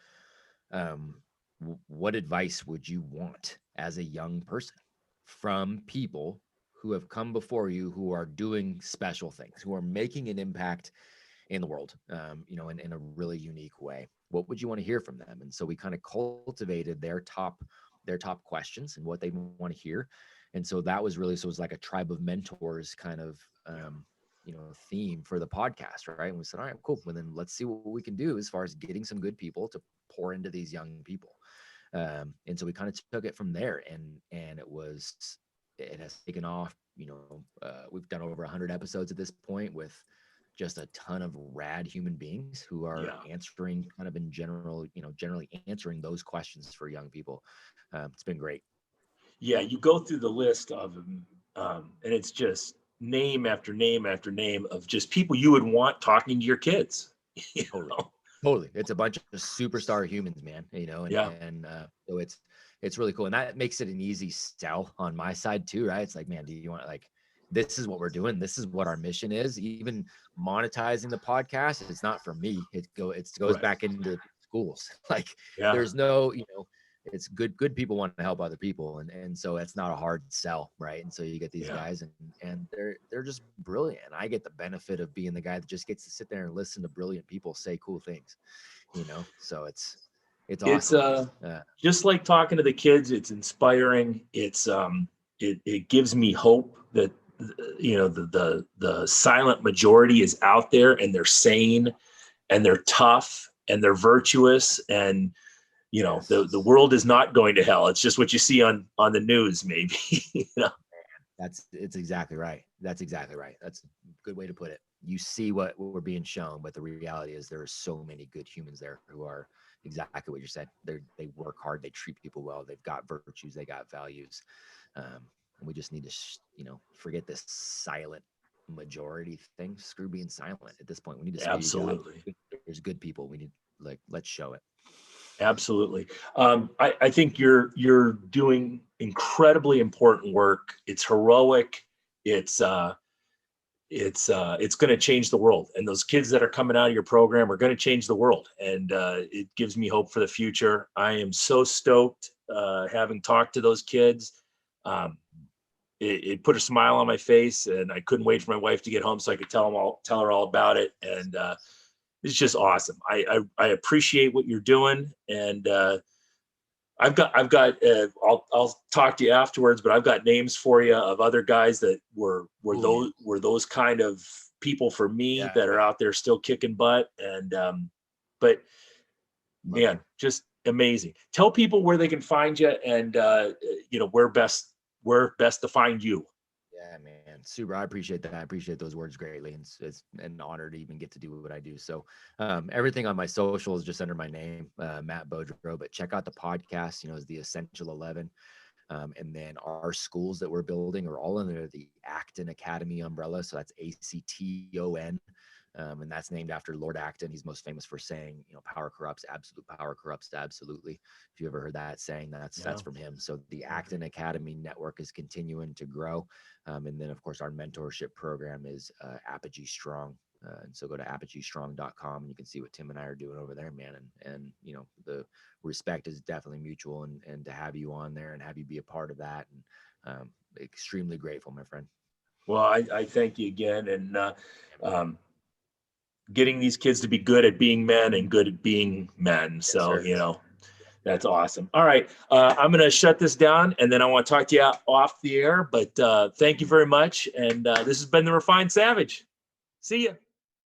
what advice would you want as a young person from people who have come before you, who are doing special things, who are making an impact in the world, in a really unique way? What would you want to hear from them? And so we kind of cultivated their top questions and what they want to hear. And so that was really, so it was like a tribe of mentors kind of, theme for the podcast, right? And we said, all right, cool. Well, then let's see what we can do as far as getting some good people to pour into these young people. And so we kind of took it from there, and it has taken off. We've done over 100 episodes at this point with just a ton of rad human beings who are answering kind of in general, generally answering those questions for young people. It's been great. Yeah, you go through the list of them, and it's just name after name after name of just people you would want talking to your kids. Totally. It's a bunch of superstar humans, man, so it's really cool. And that makes it an easy sell on my side too, right? It's like, man, do you want, like, this is what we're doing. This is what our mission is. Even monetizing the podcast, it's not for me. It goes back into schools. Like, there's no, it's good people want to help other people, and so it's not a hard sell, right? And so you get these guys, and they're just brilliant. I get the benefit of being the guy that just gets to sit there and listen to brilliant people say cool things, so it's awesome. It's just like talking to the kids. It's inspiring. It's it gives me hope that the silent majority is out there, and they're sane, and they're tough, and they're virtuous, and the world is not going to hell. It's just what you see on the news, maybe. It's exactly right. That's exactly right. That's a good way to put it. You see what we're being shown, but the reality is there are so many good humans there who are exactly what you said. They work hard. They treat people well. They've got virtues. They got values. And we just need to, forget this silent majority thing. Screw being silent at this point. We need to absolutely. There's good people. We need, let's show it. Absolutely. I think you're doing incredibly important work. It's heroic. It's going to change the world. And those kids that are coming out of your program are going to change the world. And it gives me hope for the future. I am so stoked having talked to those kids. It put a smile on my face, and I couldn't wait for my wife to get home so I could tell her all about it. And it's just awesome. I appreciate what you're doing. And I'll talk to you afterwards, but I've got names for you of other guys that were those kind of people for me that are out there still kicking butt. And but man, just amazing. Tell people where they can find you, and where best to find you. Yeah, man, super. I appreciate that. I appreciate those words greatly. And it's an honor to even get to do what I do. So everything on my social is just under my name, Matt Beaudreau, but check out the podcast, is the Essential 11. And then our schools that we're building are all under the Acton Academy umbrella. So that's ACTON. And that's named after Lord Acton. He's most famous for saying, power corrupts, absolute power corrupts absolutely. If you ever heard that saying, that's from him. So the Acton Academy network is continuing to grow. And then, of course, our mentorship program is Apogee Strong. And so go to apogeestrong.com and you can see what Tim and I are doing over there, man. And the respect is definitely mutual, and to have you on there and have you be a part of that. And extremely grateful, my friend. Well, I thank you again. And getting these kids to be good at being men and good at being men. Yes, So, sir. That's awesome. All right. I'm going to shut this down, and then I want to talk to you off the air, but thank you very much. And this has been the Refined Savage. See ya.